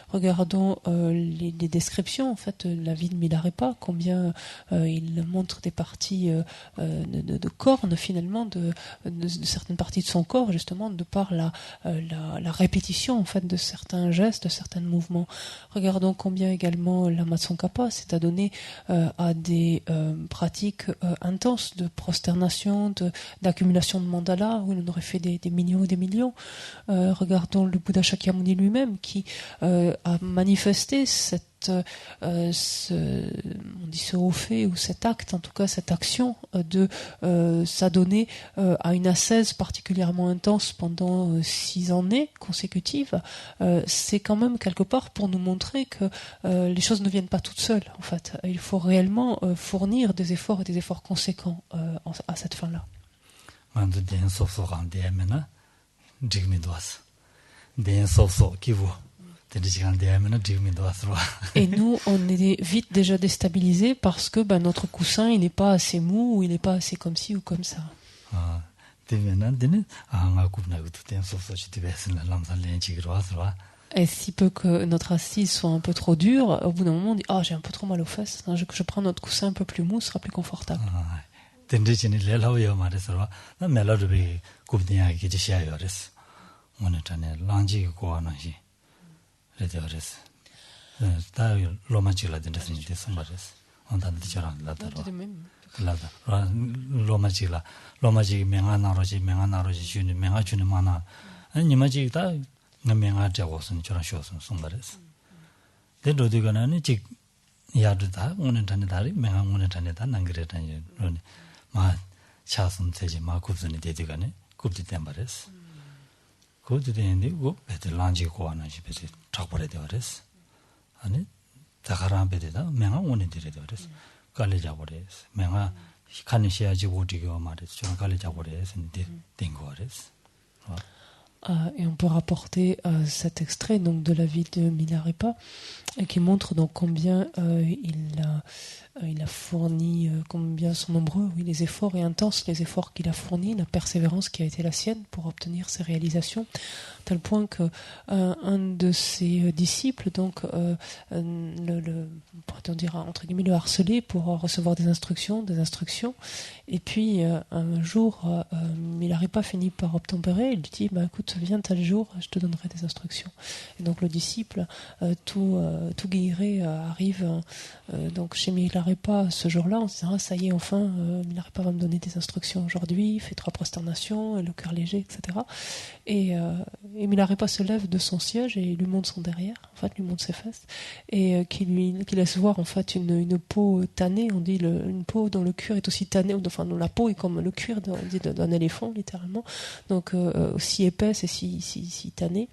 Regardons les descriptions en fait de la vie de Milarepa, combien il montre des parties de cornes finalement de certaines parties de son corps justement de par la répétition en fait de certains gestes, de certains mouvements. Regardons combien également Lama Tsongkhapa s'est adonné à des pratiques intenses de prosternation, d'accumulation de mandala où il en aurait fait des millions et des millions. Regardons le Bouddha Shakyamuni lui-même qui a manifesté ce haut fait ou cet acte, en tout cas cette action de s'adonner à une ascèse particulièrement intense pendant 6 années consécutives. C'est quand même quelque part pour nous montrer que les choses ne viennent pas toutes seules en fait. Il faut réellement fournir des efforts et des efforts conséquents à cette fin-là. Et nous, on est vite déjà déstabilisés parce que notre coussin, il n'est pas assez mou ou il n'est pas assez comme ci ou comme ça. Et si peu que notre assise soit un peu trop dure, au bout d'un moment, on dit « Ah, j'ai un peu trop mal aux fesses, je prends notre coussin un peu plus mou, ce sera plus confortable. » Et on peut rapporter cet extrait donc de la vie de Milarepa qui montre donc combien il a fourni, combien sont nombreux les efforts et intenses les efforts qu'il a fournis, la persévérance qui a été la sienne pour obtenir ces réalisations, à tel point que un de ses disciples, donc pourrait-on dire entre guillemets le harcelé pour recevoir des instructions, et puis un jour Milarepa finit par obtempérer, il lui dit écoute, viens tel jour, je te donnerai des instructions. Et donc le disciple tout guéri arrive donc chez Milarepa ce jour-là en se disant ça y est, enfin Milarepa va me donner des instructions aujourd'hui, il fait 3 prosternations, le cœur léger, etc. Et Milarepa se lève de son siège et lui montre son derrière, en fait lui montre ses fesses, et qui laisse voir en fait une peau tannée, on dit une peau dont le cuir est aussi tanné, enfin dont la peau est comme le cuir d'un éléphant littéralement, donc aussi épaisse et si tannée.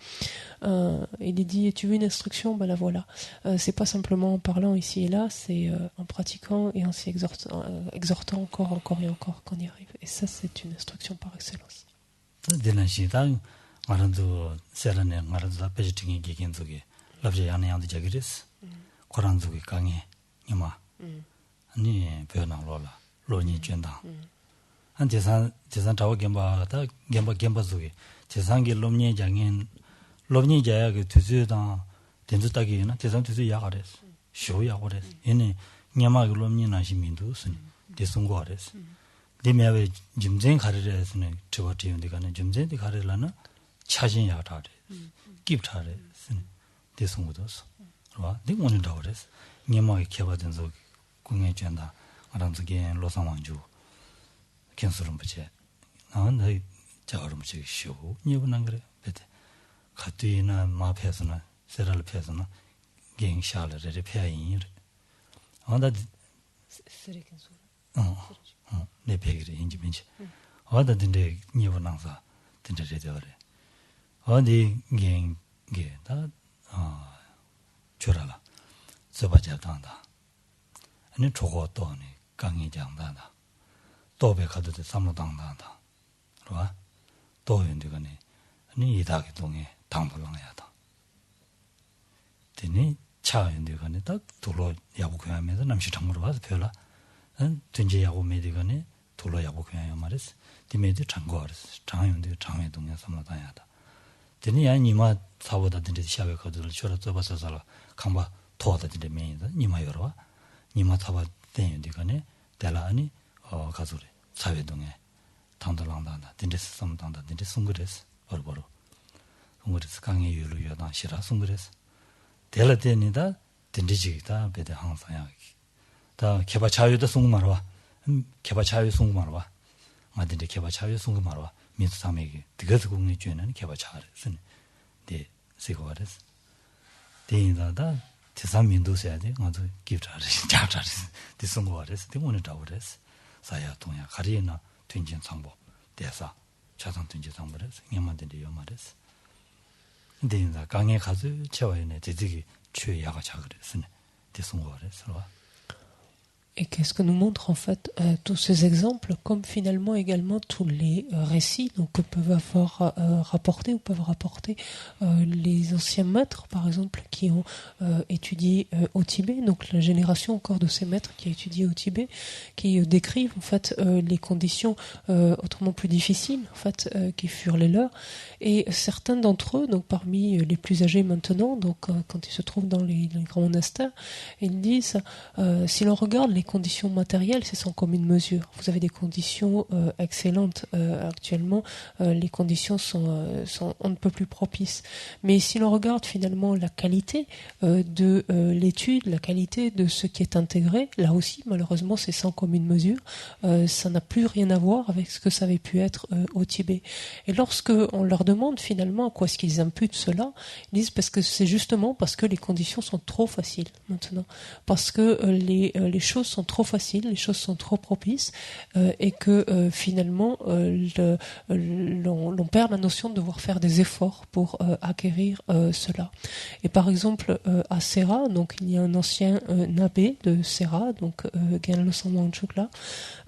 Il dit tu veux une instruction, la voilà. C'est pas simplement en parlant ici et là, c'est en pratiquant et en s'y exhortant encore et encore qu'on y arrive. Et ça, c'est une instruction par excellence. 코란족이 강해 이마 아니 변한 로라 로니 전당 한 재산 자와 gem바다 gem바족이 재산기 롬니 장인 롬니 자야 그 두즈다 된주다기나 재산 두즈 야가레스 쇼 야가레스 얘네 냐마 롬니 나시민도 순 대송고아레스 리메베 짐쟁 가르레스는 저거 지운데가는 짐쟁이 가르라나 차진 야다레 깁타레 순 대송고도서 봐 네 오늘 다오레스 냐마에 개바된서 공에 전다 아람스게 로상왕주 캔슬은 버체 나는 자가름 지 쇼 니분한 그래 베데 가뒤나 마페스나 세랄 페스나 갱샤르레 페아인 안다 쓰레겐소 내 베기를 인지민지 어다든데 니분한사 든데레더래 어디 갱게다 줘라라 서바자단다 아니 저거 또니 강이 장다다 또배 가도도 삼로당다다 그러봐 또 현대가네 아니 이다게 동에 당불랑야다 되니 차 현대가네 딱 돌로 야구교하면서 남시 장으로 와서 별라 든지 야구 메디가네 돌로 야구교하여 말했어 디메디 장고하랬어 장현대 장회 동에 삼로당야다 되니 아니마 사보다 든지 시합에 가도를 쳐라 써봐서서 강바 도와다 든지 메인다 니마 여러와 니마 타바 된현대가네 달라니 가소리 사회동에 당돌랑다다 딘데스 섬당다 딘데 숭그레스 버버로 숭그레스 강의 유로 여당 시라 숭그레스 델라데니다 딘데지다 베데 항상야 다 개바 자유도 숭마로와 개바 자유 숭마로와 마딘데 개바 자유 숭마로와 민수삼에게 드거스 공의 주에는 개바 자르스 네 세고아레스 데인다다 대산민도서야 돼 아주 기브자르 자자르 디숭고아레스 데모는 다오레스 사야 동야 가리나 튼진 상보 대사 차상 튼진 상보레스 냠만데 요마레스 근데 인자 강에 가서 채워야네 되게 최야가 자그레스네 디숭고아레스와 Et qu'est-ce que nous montrent en fait tous ces exemples, comme finalement également tous les récits donc, que peuvent avoir rapporté ou peuvent rapporter les anciens maîtres, par exemple, qui ont étudié au Tibet, donc la génération encore de ces maîtres qui a étudié au Tibet, qui décrivent en fait les conditions autrement plus difficiles en fait qui furent les leurs, et certains d'entre eux, donc parmi les plus âgés maintenant, donc quand ils se trouvent dans les grands monastères, ils disent si l'on regarde les conditions matérielles, c'est sans commune mesure. Vous avez des conditions excellentes actuellement, les conditions sont on ne peut plus propices. Mais si l'on regarde finalement la qualité de l'étude, la qualité de ce qui est intégré, là aussi malheureusement c'est sans commune mesure. Ça n'a plus rien à voir avec ce que ça avait pu être au Tibet. Et lorsque on leur demande finalement à quoi est-ce qu'ils imputent cela, ils disent parce que c'est justement parce que les conditions sont trop faciles maintenant, parce que les choses sont trop faciles, les choses sont trop propices, et que finalement l'on perd la notion de devoir faire des efforts pour acquérir cela. Et par exemple à Serra, donc il y a un ancien nabbé de Serra, donc Genlo Samwanchukla,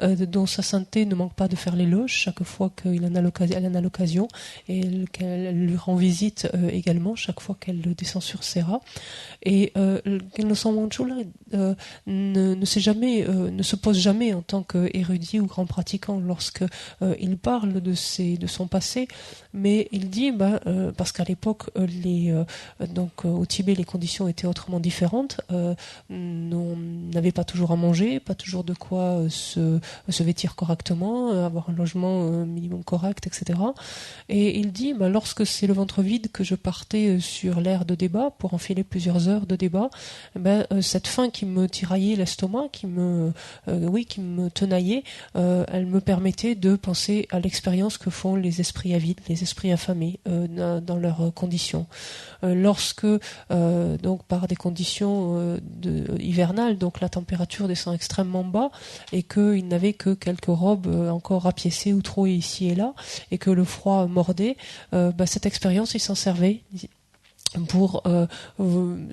dont sa sainteté ne manque pas de faire l'éloge chaque fois qu'elle en a l'occasion, et qu'elle lui rend visite également chaque fois qu'elle descend sur Serra. Et Genlo Samwanchukla ne se pose jamais en tant qu'érudit ou grand pratiquant lorsque il parle de son passé, mais il dit parce qu'à l'époque donc au Tibet les conditions étaient autrement différentes, on n'avait pas toujours à manger, pas toujours de quoi se vêtir correctement, avoir un logement minimum correct, etc. Et il dit lorsque c'est le ventre vide que je partais sur l'aire de débat pour enfiler plusieurs heures de débat, cette faim qui me tiraillait l'estomac, qui me tenaillait, elle me permettait de penser à l'expérience que font les esprits avides, les esprits affamés dans leurs conditions. Lorsque donc par des conditions hivernales, donc la température descend extrêmement bas et qu'ils n'avaient que quelques robes encore rapiécées ou trouées ici et là, et que le froid mordait, cette expérience ils s'en servaient. pour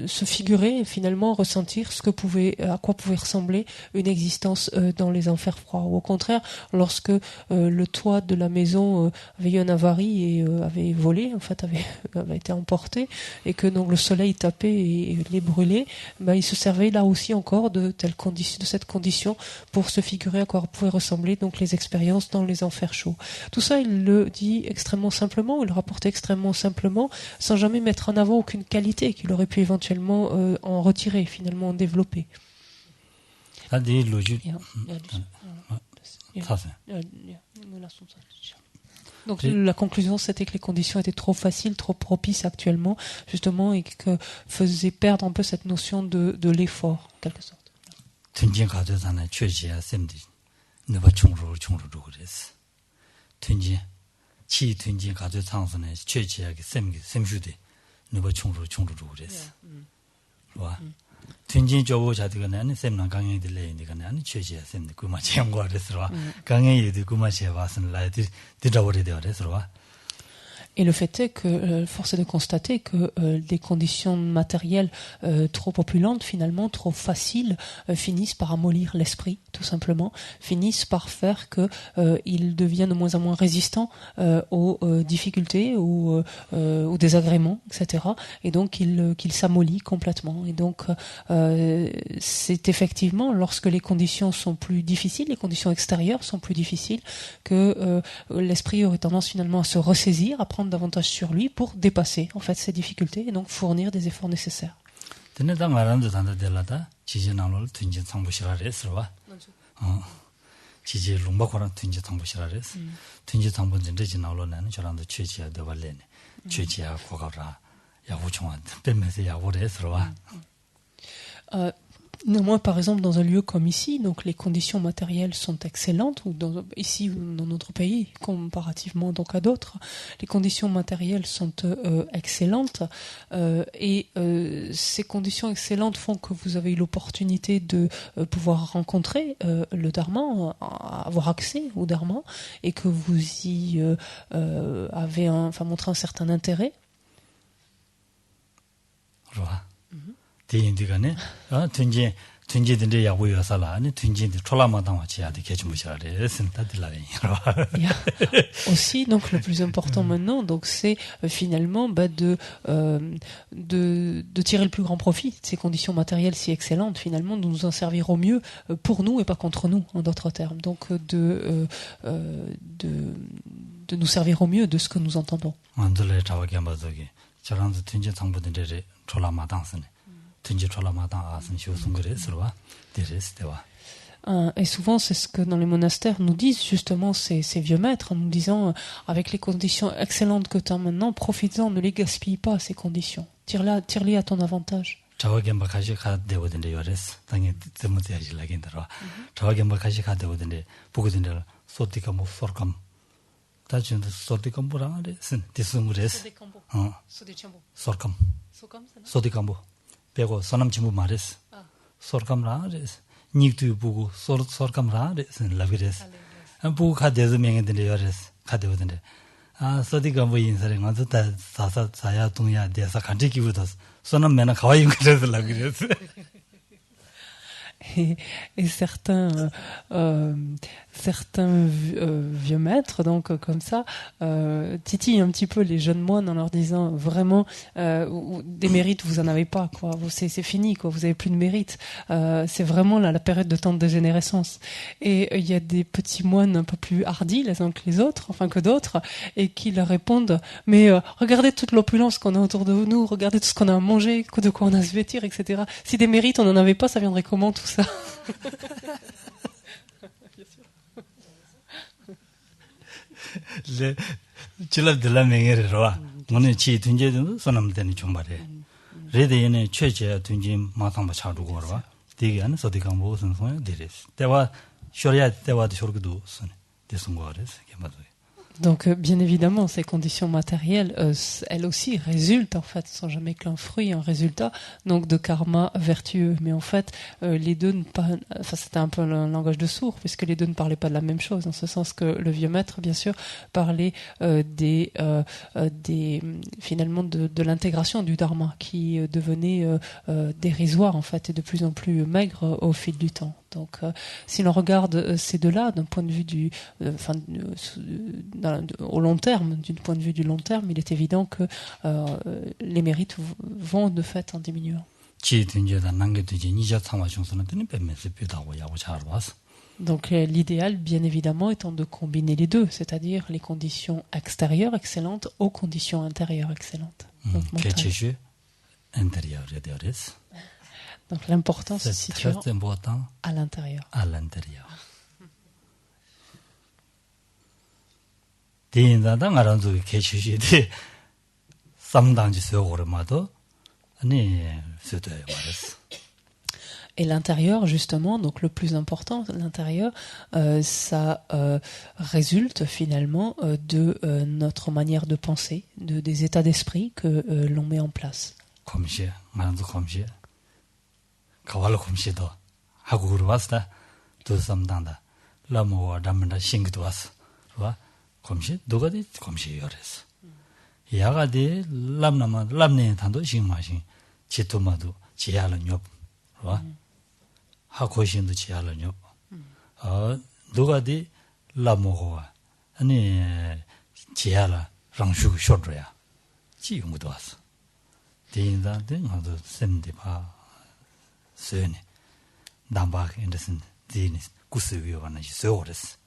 se figurer et finalement ressentir à quoi pouvait ressembler une existence dans les enfers froids. Ou au contraire, lorsque le toit de la maison avait eu une avarie et avait volé, en fait avait été emporté, et que donc le soleil tapait et les brûlait, il se servait là aussi encore de cette condition pour se figurer à quoi pouvaient ressembler donc les expériences dans les enfers chauds. Tout ça, il le dit extrêmement simplement, il le rapportait extrêmement simplement, sans jamais mettre en avant aucune qualité qu'il aurait pu éventuellement en retirer, finalement en développer. Donc la conclusion, c'était que les conditions étaient trop faciles, trop propices actuellement, justement, et que faisaient perdre un peu cette notion de l'effort, en quelque sorte. 누가 총으로 그랬어. 와. 튼진 저거 자들가 나는 샘난 강행이 들래니까 나는 최지야 샘네 그마 지연거 그랬어. 강행이 그마 제 와선 라이드 들어버려 그랬어. Et le fait est que, force est de constater que des conditions matérielles trop opulentes, finalement, trop faciles, finissent par amollir l'esprit, tout simplement, finissent par faire que il devient de moins en moins résistant aux difficultés, aux désagréments, etc. Et donc, qu'il s'amollit complètement. Et donc, c'est effectivement, lorsque les conditions sont plus difficiles, les conditions extérieures sont plus difficiles, que l'esprit aurait tendance finalement à se ressaisir, à prendre davantage sur lui pour dépasser en fait ces difficultés et donc fournir des efforts nécessaires. Néanmoins, par exemple, dans un lieu comme ici, donc les conditions matérielles sont excellentes, ou ici dans notre pays, comparativement donc à d'autres, les conditions matérielles sont excellentes, et ces conditions excellentes font que vous avez eu l'opportunité de pouvoir rencontrer le Dharma, avoir accès au Dharma, et que vous y avez montré un certain intérêt. 대인들간에 튼지든데 야고요 살아니 튼지들 촐라마당 와치야데 개주무시라래 센타들라래. Aussi, donc le plus important maintenant, donc c'est finalement de tirer le plus grand profit de ces conditions matérielles si excellentes, finalement, de nous en servir au mieux pour nous et pas contre nous, en d'autres termes. Donc de nous servir au mieux de ce que nous entendons. Et souvent, c'est ce que dans les monastères nous disent justement ces vieux maîtres, en nous disant, avec les conditions excellentes que tu as maintenant, profites-en, ne les gaspille pas, ces conditions. Tire-les à ton avantage. 배고 선남 친구 말했어. 소르감라 그랬어. 닉도 보고 소르감라 그랬어. 라비랬어. 보고 가대서 명했는데 열었어. 가대거든요. 소디가 뭐 인사를 가서 다 사야 동야 대사 간지 기부다. 선남 매나 가와이 그래서 라비랬어. Et certains vieux maîtres, donc comme ça, titillent un petit peu les jeunes moines en leur disant vraiment des mérites vous en avez pas, quoi. C'est fini, quoi. Vous avez plus de mérite. C'est vraiment la période de temps de dégénérescence. Et il y a des petits moines un peu plus hardis les uns que les autres, enfin que d'autres, et qui leur répondent mais regardez toute l'opulence qu'on a autour de nous, regardez tout ce qu'on a à manger, de quoi on a à se vêtir, etc. Si des mérites on en avait pas, ça viendrait comment tout ça? 제 질라들라 맹에르와 오늘 지 든제도 손남대니 좀 말해. 레데에는 최제 든지 마상바 차두고 와. 되게 안 서디가 무슨 소야 되레스. 대화 쇼리아 대화도 쇼르기도 손. 대선 거래스. 개마도. Donc, bien évidemment, ces conditions matérielles, elles aussi résultent, en fait, sont jamais qu'un fruit, un résultat, donc de karma vertueux. Mais en fait, les deux c'était un peu un langage de sourd, puisque les deux ne parlaient pas de la même chose, en ce sens que le vieux maître, bien sûr, parlait finalement de l'intégration du dharma, qui devenait dérisoire, en fait, et de plus en plus maigre au fil du temps. Donc, si l'on regarde ces deux-là d'un point de vue au long terme, d'un point de vue du long terme, il est évident que les mérites vont de fait en diminuant. Donc l'idéal, bien évidemment, étant de combiner les deux, c'est-à-dire les conditions extérieures excellentes aux conditions intérieures excellentes. Donc l'important se situe à l'intérieur. Et l'intérieur, justement, donc le plus important, l'intérieur, ça résulte finalement de notre manière de penser, des états d'esprit que l'on met en place. 하고신도 지하려뇨. 누가디 라모고와 아니 지하라 랑슈 쇼드야. 지용도 왔어. 대인다데 나도 셈디바 세네. 남박 인데슨 디니 구스위와나 소오레스.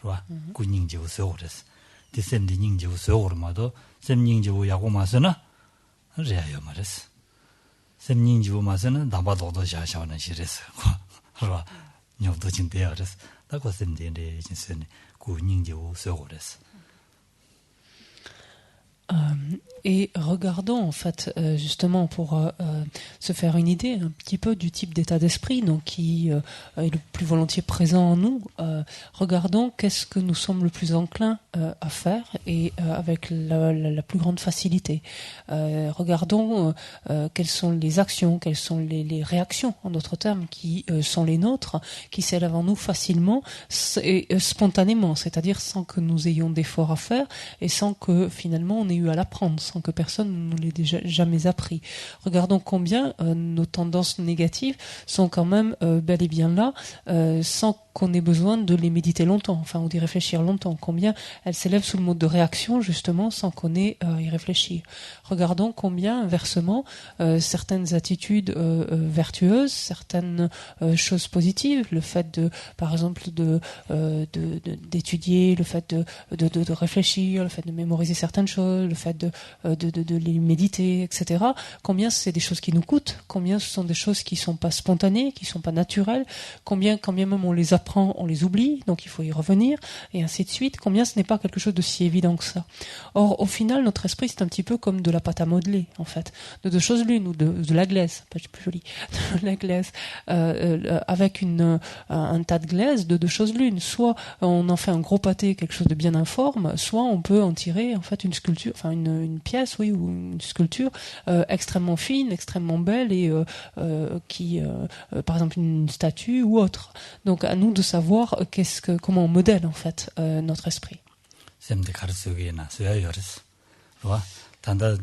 와 군닝지고 소오레스. 디셈디 닝지고 소오르마도 셈닝지고 야고마스나 레아요 말레스. 셈닝지고 마스는 남바도도 샤샤는 시레스. 그러 녀도 진대야 그래서 나고 셈디인데 진선이 군닝지고 소오레스. Et regardons en fait justement pour se faire une idée un petit peu du type d'état d'esprit donc qui est le plus volontiers présent en nous. Regardons qu'est-ce que nous sommes le plus enclins à faire et avec la plus grande facilité. Regardons quelles sont les actions, quelles sont les réactions en d'autres termes qui sont les nôtres, qui s'élèvent en nous facilement et spontanément, c'est-à-dire sans que nous ayons d'efforts à faire et sans que finalement on ait eu à l'apprendre, sans que personne ne nous l'ait jamais appris. Regardons combien nos tendances négatives sont quand même bel et bien là, sans qu'on ait besoin de les méditer longtemps, enfin ou d'y réfléchir longtemps. Combien elles s'élèvent sous le mode de réaction justement sans qu'on ait à y réfléchir. Regardons combien inversement certaines attitudes vertueuses, certaines choses positives, le fait de, par exemple, d'étudier, le fait de réfléchir, le fait de mémoriser certaines choses, le fait de les méditer, etc. Combien c'est des choses qui nous coûtent, combien ce sont des choses qui sont pas spontanées, qui sont pas naturelles, combien même on les apprend, on les oublie, donc il faut y revenir, et ainsi de suite, combien ce n'est pas quelque chose de si évident que ça. Or, au final, notre esprit, c'est un petit peu comme de la pâte à modeler, en fait, de deux choses l'une, ou de la glaise, pas plus joli, de la glaise, avec un tas de glaise, de deux choses l'une, soit on en fait un gros pâté, quelque chose de bien informe, soit on peut en tirer, en fait, une sculpture, enfin une pièce, oui, ou une sculpture extrêmement fine, extrêmement belle, et qui, par exemple, une statue ou autre. Donc, à nous de savoir comment on modèle en fait notre esprit. 샘데 가르스게나 소야요레스. 와 단다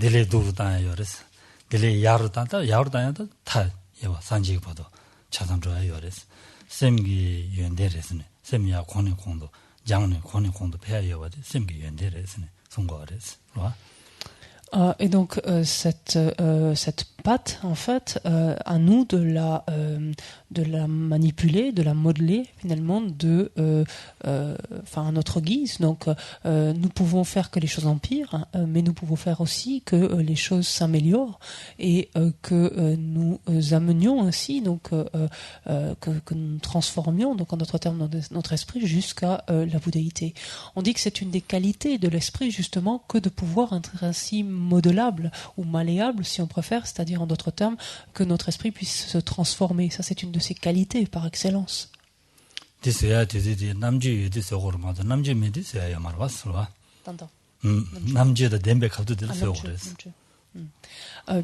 딜레도르다 요레스. 딜레 야르단다 야르단다 타 예와 산지기 봐도 차상조야 요레스. 샘기 연대레스네. 샘이야 권의 공도 장의 권의 공도 배야요와 샘기 연대레스네. 송거레스. 와 Et donc cette pâte, en fait, à nous de la manipuler, de la modeler finalement à notre guise. Donc nous pouvons faire que les choses empirent, mais nous pouvons faire aussi que les choses s'améliorent et que nous amenions ainsi, donc que nous transformions, donc en d'autres termes, notre esprit jusqu'à la bouddhéité. On dit que c'est une des qualités de l'esprit justement que de pouvoir être ainsi modelable ou malléable si on préfère, c'est-à-dire en d'autres termes que notre esprit puisse se transformer. Ça c'est une de ses qualités par excellence. 디스야 디디 남주 디서고르마도 남주 메디스야 말봤어. T'entends. 남주의 덴베 갑도 디서고르스.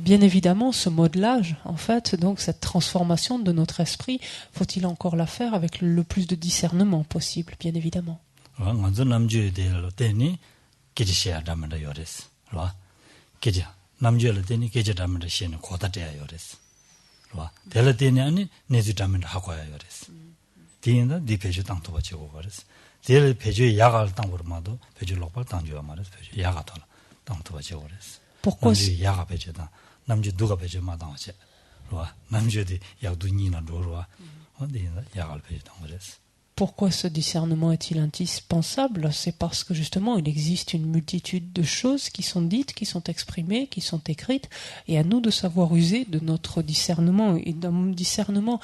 Bien évidemment, ce modelage, en fait, donc cette transformation de notre esprit, faut-il encore la faire avec le plus de discernement possible, bien évidemment. 먼저 남주에 대해서 때니 기지셔야 담는다 요레스. 봐. 기지. 남주에 때니 기지 담는다 시는 고다돼야 요레스. 봐. 될 때니 아니 내주 담는다 하고야 요레스. 뒤인다 네 배주 땅도 받치고 그랬어. 될 배주에 야갈 땅 버마도 배주 lok발 땅 줘야 말았어. 배주 야가 돌아. 땅도 받치고 그랬어. Pourquoi 야가 배주다. 남주 누가 배주 마당하지. 봐. 남주에 야도 니나 로로와. 어디인다 야갈 배주 땅 그랬어. Pourquoi ce discernement est-il indispensable? C'est parce que justement il existe une multitude de choses qui sont dites, qui sont exprimées, qui sont écrites, et à nous de savoir user de notre discernement, et d'un discernement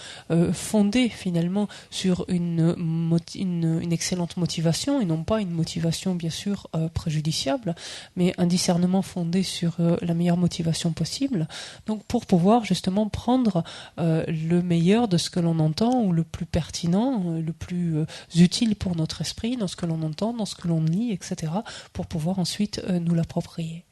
fondé finalement sur une excellente motivation, et non pas une motivation bien sûr préjudiciable, mais un discernement fondé sur la meilleure motivation possible, donc pour pouvoir justement prendre le meilleur de ce que l'on entend, ou le plus pertinent, le plus utile pour notre esprit, dans ce que l'on entend, dans ce que l'on lit, etc., pour pouvoir ensuite nous l'approprier.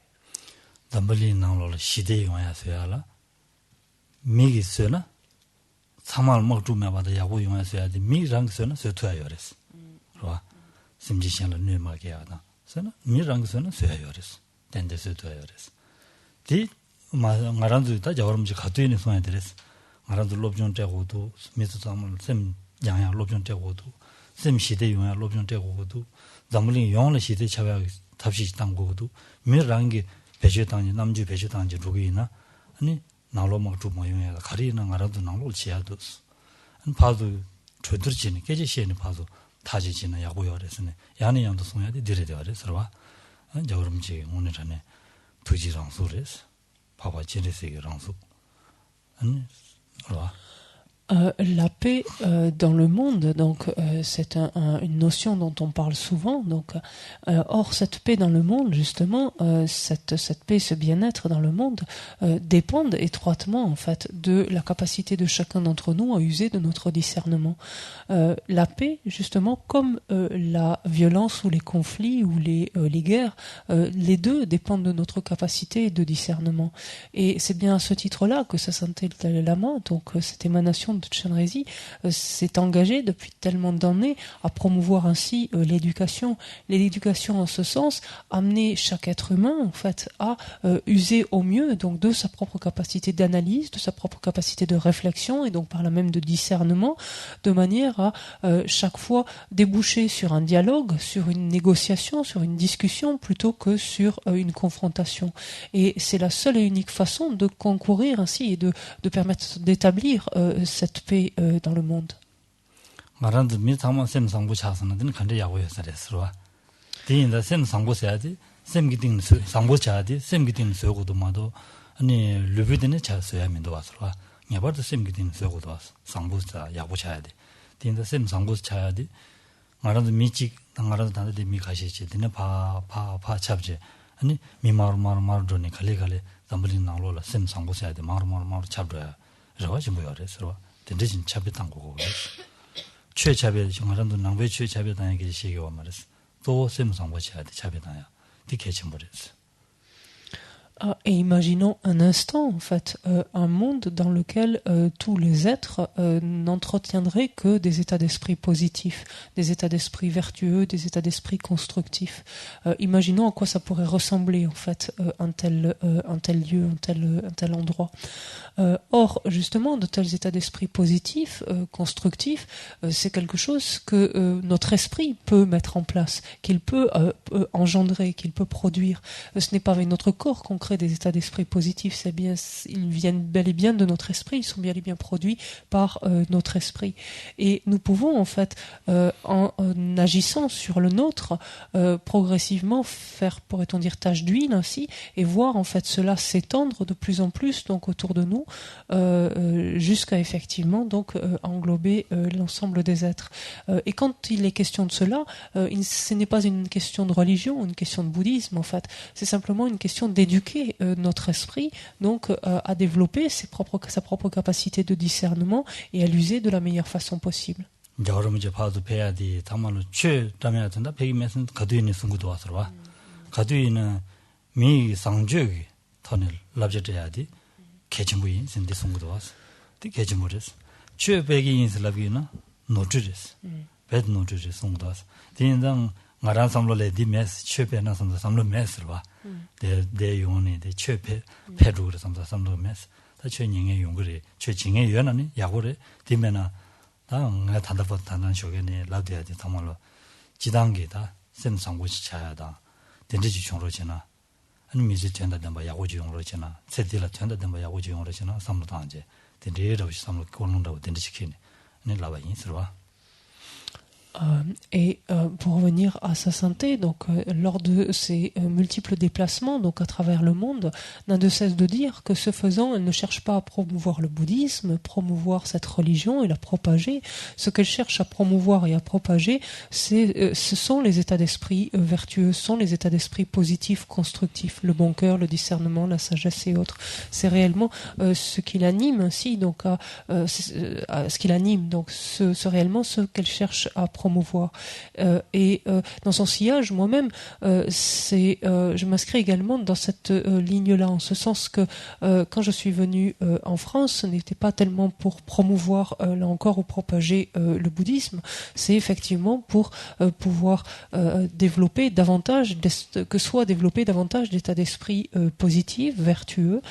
양양 로병 되고도 샘 시대 용야 로병 되고도 zamling 용의 시대 차가 답시 당고도 미랑게 배제당이 남주 배제당이 루기나 아니 나로 막 주모 용야 가리는 알아도 나로 지야도 안 봐도 저들지는 깨지시에는 봐도 타지지는 야고요 그래서네 야는 양도 송야돼 들에 되어서 봐 저름지 오늘 전에 두지랑 소리스 봐봐 지리세기랑 소 아니 봐 La paix dans le monde, donc c'est une notion dont on parle souvent. Donc, or cette paix dans le monde, justement, cette paix, ce bien-être dans le monde, dépendent étroitement en fait de la capacité de chacun d'entre nous à user de notre discernement. La paix, justement, comme la violence ou les conflits ou les guerres, les deux dépendent de notre capacité de discernement. Et c'est bien à ce titre-là que Sa Sainteté le Dalai Lama, donc cette émanation de Chenrezig, s'est engagé depuis tellement d'années à promouvoir ainsi l'éducation. L'éducation en ce sens, amener chaque être humain en fait à user au mieux donc de sa propre capacité d'analyse, de sa propre capacité de réflexion et donc par là même de discernement, de manière à chaque fois déboucher sur un dialogue, sur une négociation, sur une discussion plutôt que sur une confrontation. Et c'est la seule et unique façon de concourir ainsi et de permettre d'établir cette paix dans le monde. 말한도 미타마 셈 상부 차선은 간데 야고여서 됐어. 뒤인다 셈 상부 해야지. 셈 기딩 상부 차야지. 셈 기딩 sö고도 마도 아니 르비드네 차서야면도 왔어. 냐버도 셈 기딩 sö고도 왔어. 상부 차 야고 차야 돼. 뒤인다 셈 상부 차야 돼. 말한도 미직 당가라도 다들 미 가시지. 되네 파 잡지. 아니 미마르마르마르도니 갈래갈래 담블린 나로라 셈 상부 해야 돼. 마르마르마르 잡어야. 저거지 뭐야 그래서. 진짜 차비 당고고 그랬어. 최차비 정말도 남배 최차비 당하게 시기와 말했어. 또 셈상 보셔야 돼. 차비 당야. 디케 첨버렸어. Et imaginons un instant, en fait, un monde dans lequel tous les êtres n'entretiendraient que des états d'esprit positifs, des états d'esprit vertueux, des états d'esprit constructifs. Imaginons à quoi ça pourrait ressembler, en fait, un tel lieu, un tel endroit. Or, justement, de tels états d'esprit positifs, constructifs, c'est quelque chose que notre esprit peut mettre en place, qu'il peut engendrer, qu'il peut produire. Ce n'est pas avec notre corps qu'on crée des états d'esprit positifs, c'est bien, ils viennent bel et bien de notre esprit, ils sont bel et bien produits par notre esprit. Et nous pouvons, en fait, en agissant sur le nôtre, progressivement faire, pourrait-on dire, tache d'huile ainsi, et voir, en fait, cela s'étendre de plus en plus, donc, autour de nous, jusqu'à effectivement donc englober l'ensemble des êtres. Et quand il est question de cela, ce n'est pas une question de religion, une question de bouddhisme en fait, c'est simplement une question d'éduquer notre esprit donc à développer sa propre capacité de discernement et à l'user de la meilleure façon possible. 여러분이 봐도 배야디 담말로 최 담해야 된다. 배기면은 가두이는 승구도 와서 와. 가두이는 미 상주기 터널 랍제야디 개침부인 신데 승구도 와서. 그 개침부레스. 최 배기 인슬라비나 노트레스. 배드 노트레스 승구도 와서. 디인당 ngaran samlo le di mes chepe na samlo mes ro de yone de chepe peru samlo mes ta che nyenge yongre che jing에 yuanani 야고래 디메나 다 nga tanda pot tanan shoge ne labde de tamalo 지단계다 셈 상고시 차야다 된지 총로 지나 아니 미지 된다 된바 야고지 용으로 지나 세딜라 된다 된바 야고지 용으로 지나 삼로도 안제 된데로 삼로 고는다고 된지 시키네 네 라바 인스로와 Et pour revenir à sa santé, donc lors de ses multiples déplacements, donc à travers le monde, n'a de cesse de dire que ce faisant, elle ne cherche pas à promouvoir le bouddhisme, promouvoir cette religion et la propager. Ce qu'elle cherche à promouvoir et à propager, ce sont les états d'esprit vertueux, ce sont les états d'esprit positifs, constructifs, le bon cœur, le discernement, la sagesse et autres. C'est réellement ce qui l'anime ainsi, donc ce qui l'anime, donc c'est réellement ce qu'elle cherche à promouvoir. Et dans son sillage, moi-même, je m'inscris également dans cette ligne-là, en ce sens que quand je suis venue en France, ce n'était pas tellement pour promouvoir, là encore, ou propager le bouddhisme, c'est effectivement pour pouvoir développer davantage, développer davantage d'états d'esprit positifs, vertueux,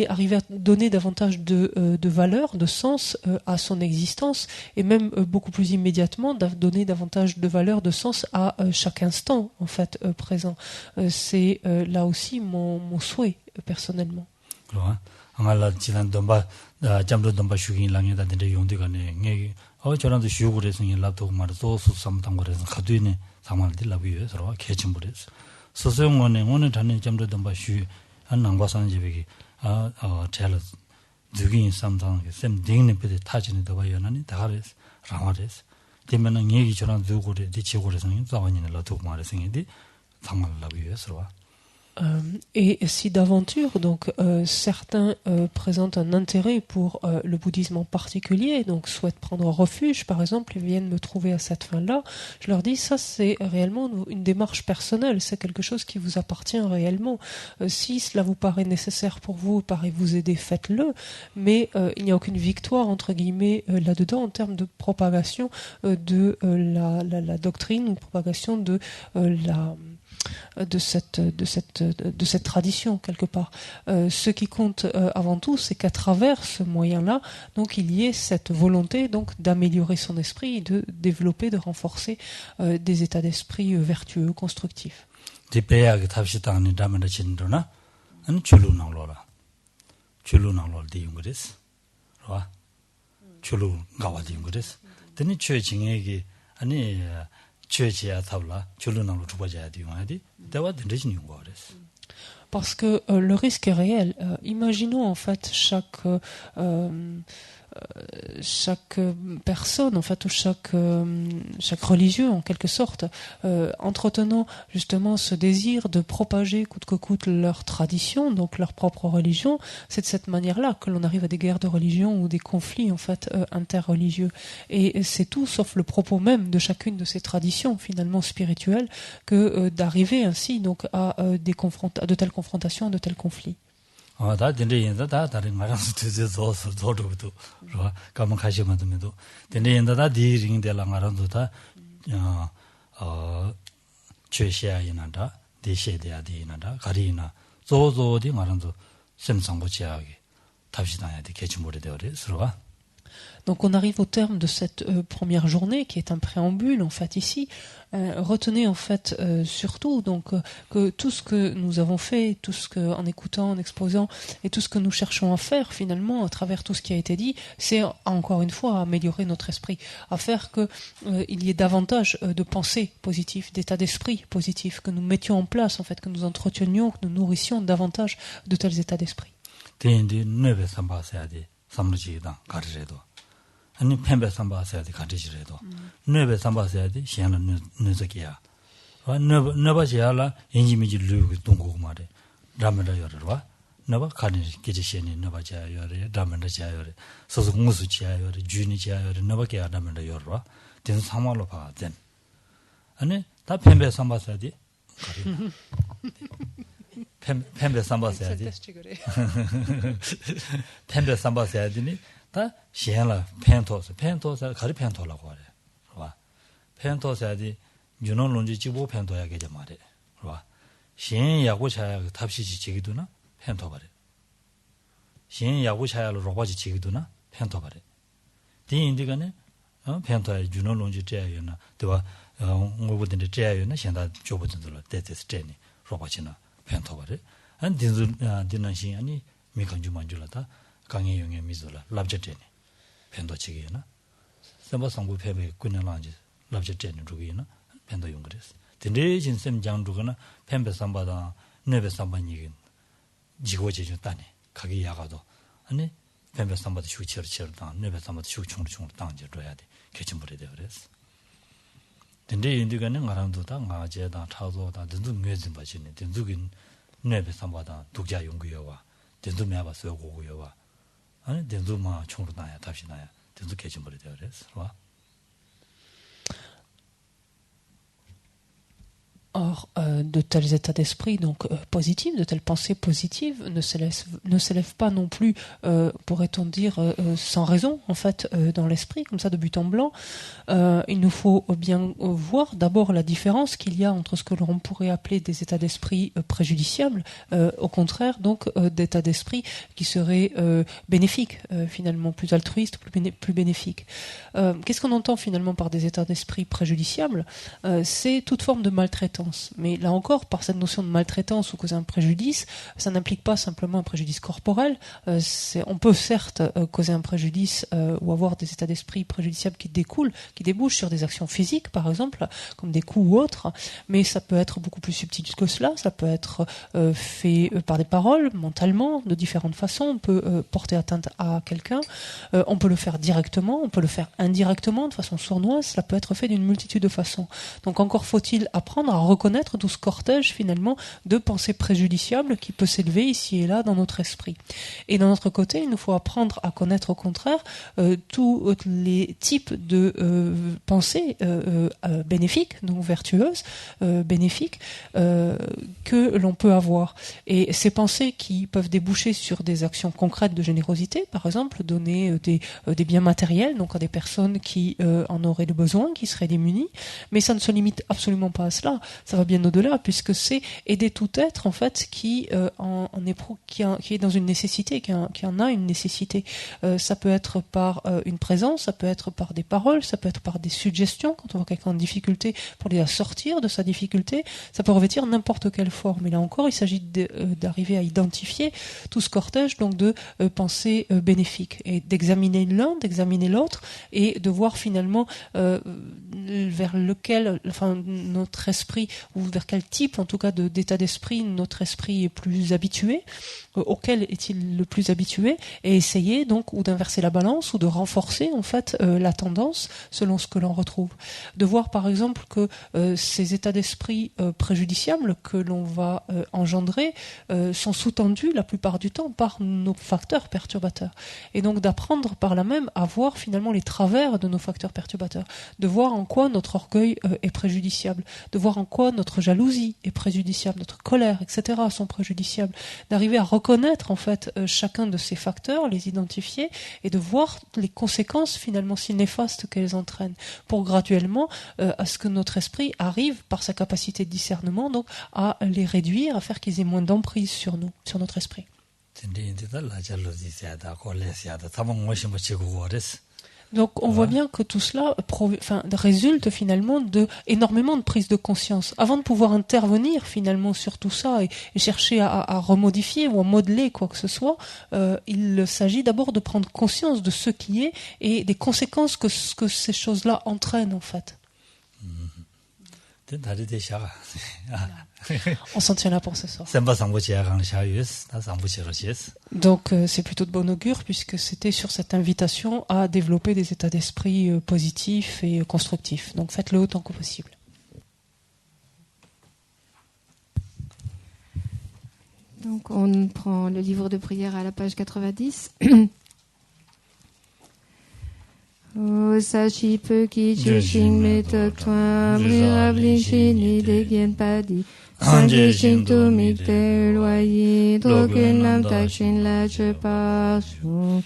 arriver à donner davantage de valeur, de sens à son existence, et même beaucoup plus immédiatement donner davantage de valeur, de sens à chaque instant en fait présent. C'est là aussi mon souhait personnellement. angala jilan domba jamdo domba shugi langye da de yongde gane nge 저랑도 쉬고 생긴 랍도 말도 수삼당 거래서 가두이네 상황을 들라고요. 서로 개침부레서 소소용원에 오늘 전에 점도 domba 쉬 한 남과산 집이 잘 두긴 삼당 샘 딩네 베데 타지네 더 봐요나니 다가레스 라마레스 되면은 얘기 저랑 두고래 뒤치고래 생긴 자원이네 라도 말에 생긴디 상황을 라고요. 서로 Et si d'aventure, donc certains présentent un intérêt pour le bouddhisme en particulier, donc souhaitent prendre refuge, par exemple, et viennent me trouver à cette fin-là, je leur dis ça c'est réellement une démarche personnelle, c'est quelque chose qui vous appartient réellement. Si cela vous paraît nécessaire pour vous, paraît vous aider, faites-le, mais il n'y a aucune victoire entre guillemets là-dedans en termes de propagation de la doctrine, ou propagation de cette tradition quelque part. Ce qui compte avant tout, c'est qu'à travers ce moyen-là, donc il y ait cette volonté donc d'améliorer son esprit, de développer, de renforcer des états d'esprit vertueux, constructifs. Parce que le risque est réel. Imaginons en fait chaque personne, en fait, ou chaque religieux, en quelque sorte, entretenant justement ce désir de propager coûte que coûte leur tradition, donc leur propre religion, c'est de cette manière-là que l'on arrive à des guerres de religion ou des conflits, en fait, interreligieux. Et c'est tout sauf le propos même de chacune de ces traditions, finalement, spirituelles, que d'arriver ainsi, donc, à de telles confrontations, de tels conflits. 다 된대인다 다 다른 말아서 되져서 저도도 그렇죠. 가면 가시면 되면도 된대인다 다 디링데라 말아도 다 최시아이나다 대시대야디나다 가리나 조조디 말아도 셈상고지하게 답시다야 돼 개침물에 되어래 서로가 Donc on arrive au terme de cette première journée qui est un préambule en fait ici. Retenez en fait surtout donc que tout ce que nous avons fait, tout ce que en écoutant, en exposant et tout ce que nous cherchons à faire finalement à travers tout ce qui a été dit, c'est encore une fois à améliorer notre esprit, à faire que il y ait davantage de pensées positives, d'état d'esprit positifs, que nous mettions en place en fait, que nous entretenions, que nous nourrissions davantage de tels états d'esprit. 아니 펜베 삼바서야 돼 가지지래도 뇌베 삼바서야 돼 시야는 뇌적이야 뇌바지야라 인지미지 르고 동고 말에 라면을 열어와 naba kani kirisheni naba chayore damanda chayore soso ngusu chayore juni chayore naba kya damanda yorwa den samalo pa den ane 다 펜베 삼바사디 펜베 삼바사디 펜베 삼바사디니 다 시행라 펜토스 가리 펜토라고 하래 봐 펜토사디 윤원론지 지보 펜토야게 좀 말해 봐 시행 야고 차야 답시지 지기도나 펜토 바래 시행 야고 차야로 로바지 지기도나 펜토 바래 디인디가네 펜토야 윤원론지 째야나 되와 뭐보든지 째야요나 현다 조보든들 데데스 째니 로바치나 펜토바래 안 딘즈 디난시 아니 미간주만줄라다 강해용의 미졸라 랍제제니 펜도치기나 삼바상부 페베 군나란지 랍제제니 루기나 펜도 용그레스 딘데 진셈 장두거나 펜베 삼바다 네베 삼바니긴 지고제주 따네 가게 야가도 아니 펜베 삼바다 슈치르치르다 네베 삼바다 슈충충 땅제 줘야 돼 개침불에 돼 그랬어 딘데 인디가는 가랑도다 가제다 차도다 딘도 뇌진 바지네 딘두긴 네베 삼바다 독자 용구여와 딘도 매바서 고고여와 아니 딘도마 총으로 나야 답시 나야 딘도 개침불에 돼 그랬어 와 Or, de tels états d'esprit donc positifs, de telles pensées positives ne s'élèvent pas non plus, pourrait-on dire, sans raison, en fait, dans l'esprit, comme ça de but en blanc. Il nous faut bien voir d'abord la différence qu'il y a entre ce que l'on pourrait appeler des états d'esprit préjudiciables, au contraire, donc, d'états d'esprit qui seraient bénéfiques, finalement, plus altruistes, plus bénéfiques. Qu'est-ce qu'on entend finalement par des états d'esprit préjudiciables? C'est toute forme de maltraitance. Mais là encore, par cette notion de maltraitance ou causer un préjudice, ça n'implique pas simplement un préjudice corporel. On peut certes causer un préjudice ou avoir des états d'esprit préjudiciables qui débouchent sur des actions physiques, par exemple, comme des coups ou autres, mais ça peut être beaucoup plus subtil que cela. Ça peut être fait par des paroles, mentalement, de différentes façons. On peut porter atteinte à quelqu'un. On peut le faire directement, on peut le faire indirectement, de façon sournoise. Cela peut être fait d'une multitude de façons. Donc encore faut-il apprendre à reconnaître tout ce cortège finalement de pensées préjudiciables qui peut s'élever ici et là dans notre esprit. Et d'un autre côté, il nous faut apprendre à connaître au contraire tous les types de pensées bénéfiques, donc vertueuses, bénéfiques, que l'on peut avoir. Et ces pensées qui peuvent déboucher sur des actions concrètes de générosité, par exemple, donner des biens matériels donc à des personnes qui en auraient le besoin, qui seraient démunies, mais ça ne se limite absolument pas à cela. Ça va bien au-delà, puisque c'est aider tout être en fait qui est dans une nécessité, qui en a une nécessité. Ça peut être par une présence, ça peut être par des paroles, ça peut être par des suggestions quand on voit quelqu'un en difficulté pour l'aider à sortir de sa difficulté. Ça peut revêtir n'importe quelle forme. Et là encore, il s'agit d'arriver à identifier tout ce cortège donc de pensées bénéfiques et d'examiner l'un, d'examiner l'autre et de voir finalement vers lequel, enfin notre esprit ou vers quel type en tout cas d'état d'esprit notre esprit est plus habitué, auquel est-il le plus habitué, et essayer donc ou d'inverser la balance ou de renforcer en fait la tendance selon ce que l'on retrouve. De voir par exemple que ces états d'esprit préjudiciables que l'on va engendrer sont sous-tendus la plupart du temps par nos facteurs perturbateurs. Et donc d'apprendre par là même à voir finalement les travers de nos facteurs perturbateurs, de voir en quoi notre orgueil est préjudiciable, de voir en quoi notre jalousie est préjudiciable, notre colère, etc. sont préjudiciables, d'arriver à reconnaître en fait chacun de ces facteurs, les identifier et de voir les conséquences finalement si néfastes qu'elles entraînent, pour graduellement à ce que notre esprit arrive par sa capacité de discernement donc à les réduire, à faire qu'ils aient moins d'emprise sur nous, sur notre esprit. Donc on voit bien que tout cela résulte finalement de énormément de prise de conscience. Avant de pouvoir intervenir finalement sur tout ça et chercher à remodifier ou à modeler quoi que ce soit, il s'agit d'abord de prendre conscience de ce qui est et des conséquences que ces choses-là entraînent en fait. On s'en tient là pour ce soir. Donc c'est plutôt de bon augure puisque c'était sur cette invitation à développer des états d'esprit positifs et constructifs. Donc faites-le autant que possible. Donc on prend le livre de prière à la page 90. O sashi pe ki chushin me tok twam rirabling shini de gen padi sanje shin tu mikte loyi drokun nam takshin la che parshu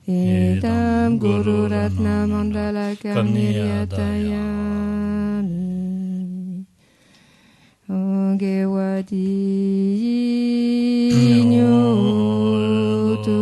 idam guru ratna mandala kamniryatayami ogewadi nyotu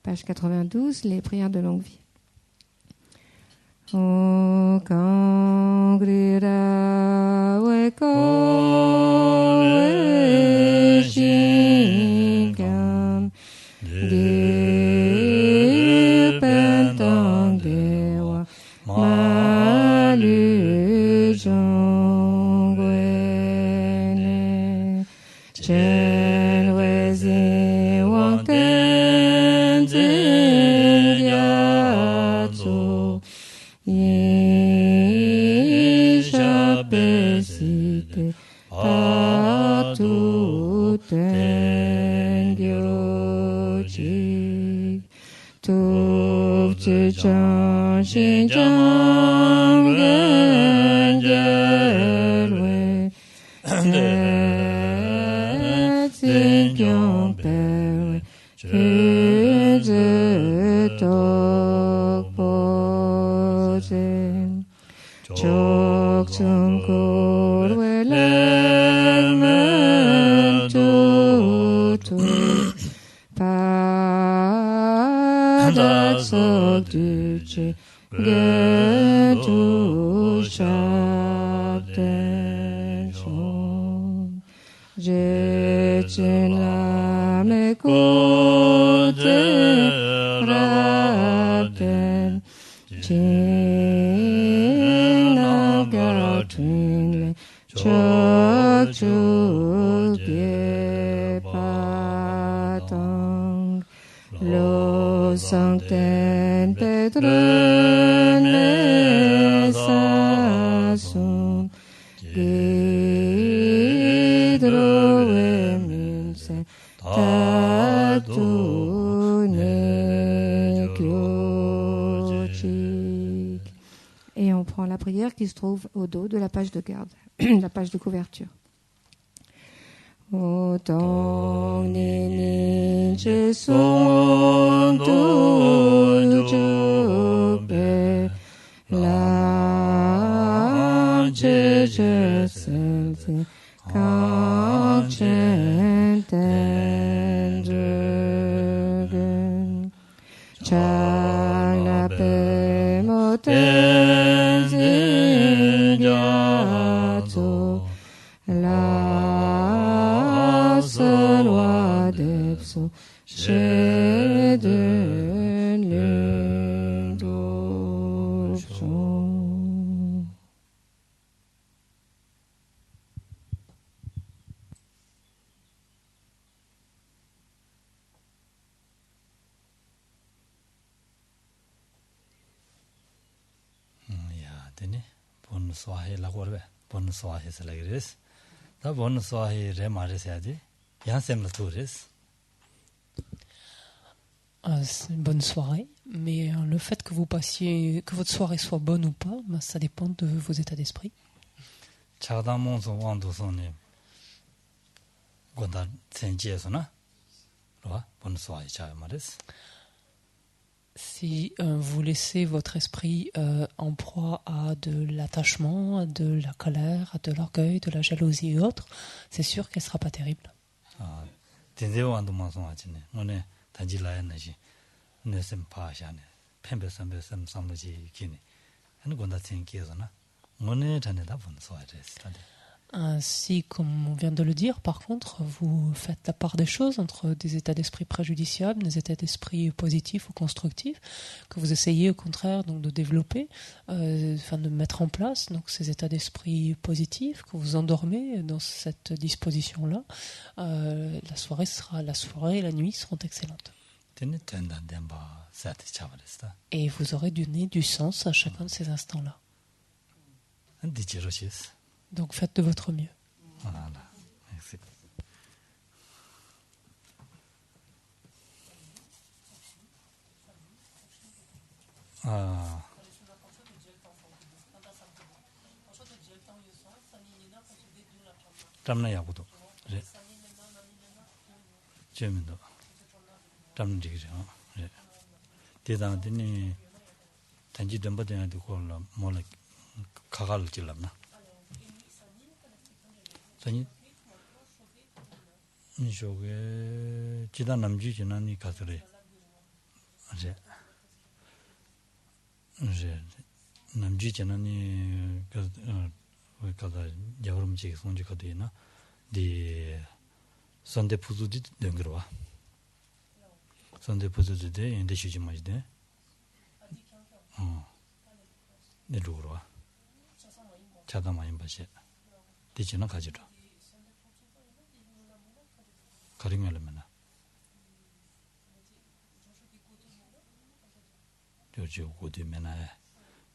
Page 92, les prières de longue vie. O kangrira weko e shingam de pentang dewa malu jongwene chen wezi wangten zingyatsu isha pesite patu tengyochi tupchi chan shin chan genjelwe tsikyon perwe chudze tokpochen chok chung kurwe legmen tutu padak sok duche getu shabden shon jechen lame kote rabden chin gatunle chok chuk ye patang lo sancten pedron mesasum gidro eminse tatu nekyochik. Et on prend la prière qui se trouve au dos de la page de garde, la page de couverture. O tong ni ni che song tu ju pe la che che sen se kang chen ten gen chang la pe mo ten zin gyatso la selwa depso she de l'indoption. Ya, teni, pon swahe la korbe, pon swahe se lagres. 다 bonne soirée remarqué Yansem la touriste. C'est une bonne soirée, mais le fait que votre soirée soit bonne ou pas, ben, ça dépend de vos états d'esprit. Si vous laissez votre esprit en proie à de l'attachement, à de la colère, à de l'orgueil, de la jalousie et autres, c'est sûr qu'elle ne sera pas terrible. Ainsi, comme on vient de le dire, par contre, vous faites la part des choses entre des états d'esprit préjudiciables, des états d'esprit positifs ou constructifs, que vous essayez au contraire donc, de développer, de mettre en place donc, ces états d'esprit positifs, que vous endormez dans cette disposition-là. La soirée et la nuit seront excellentes. Et vous aurez donné du sens à chacun de ces instants-là. Donc faites de votre mieux. Voilà, merci. Tamna yabudo. Jemindo. Tamna digre. Dedan dini tanji damba dena de ko la mola kagal tilamna. Sani nijoge jida namji jinani kasre. Je namji jinani kaza yavrumji sonji kadina di sonde puzudi dengrwa. Sonde puzudi de inde shuji majde. Ne lurwa. Chada mayimbaje. Dichina kajiro. 가링을면은 저저 고디면은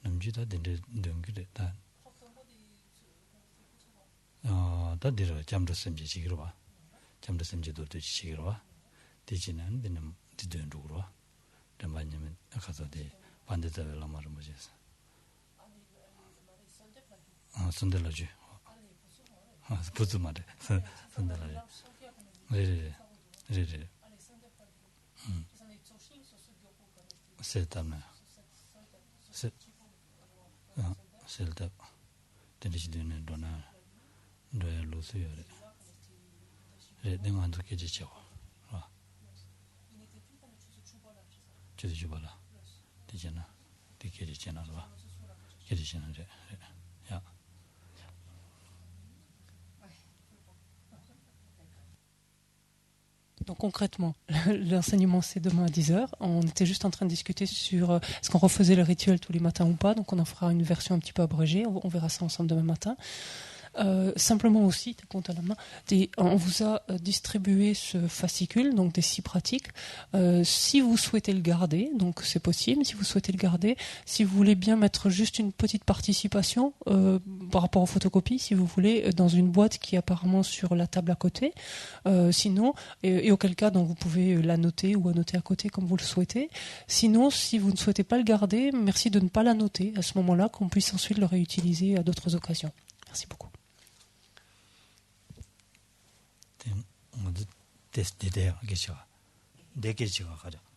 남지다 된다 다들 잠도 섬지 지기로 봐 잠도 섬지도 지기로 봐 되지는 되는 뒤된으로 와 담반님은 가서 돼 반대자를 말을 뭐지 선들라지 부츠 말에 선들라지 Rere. C'est à moi. C'est le top. Télévision donne de l'océan. Les demandes que j'ai choisi. Tu dis voilà. Dijana. Dijana là. Dijana. Ya. Donc concrètement, l'enseignement c'est demain à 10h. On était juste en train de discuter sur est-ce qu'on refaisait le rituel tous les matins ou pas. Donc on en fera une version un petit peu abrégée. On verra ça ensemble demain matin. Simplement aussi, on vous a distribué ce fascicule, donc des 6 pratiques. Si vous souhaitez le garder, donc c'est possible, si vous souhaitez le garder, si vous voulez bien mettre juste une petite participation par rapport aux photocopies, si vous voulez, dans une boîte qui est apparemment sur la table à côté, sinon, et auquel cas donc vous pouvez la noter ou annoter à côté comme vous le souhaitez. Sinon, si vous ne souhaitez pas le garder, merci de ne pas la noter à ce moment-là, qu'on puisse ensuite le réutiliser à d'autres occasions. Merci beaucoup. test de de ge cha de ge cha ga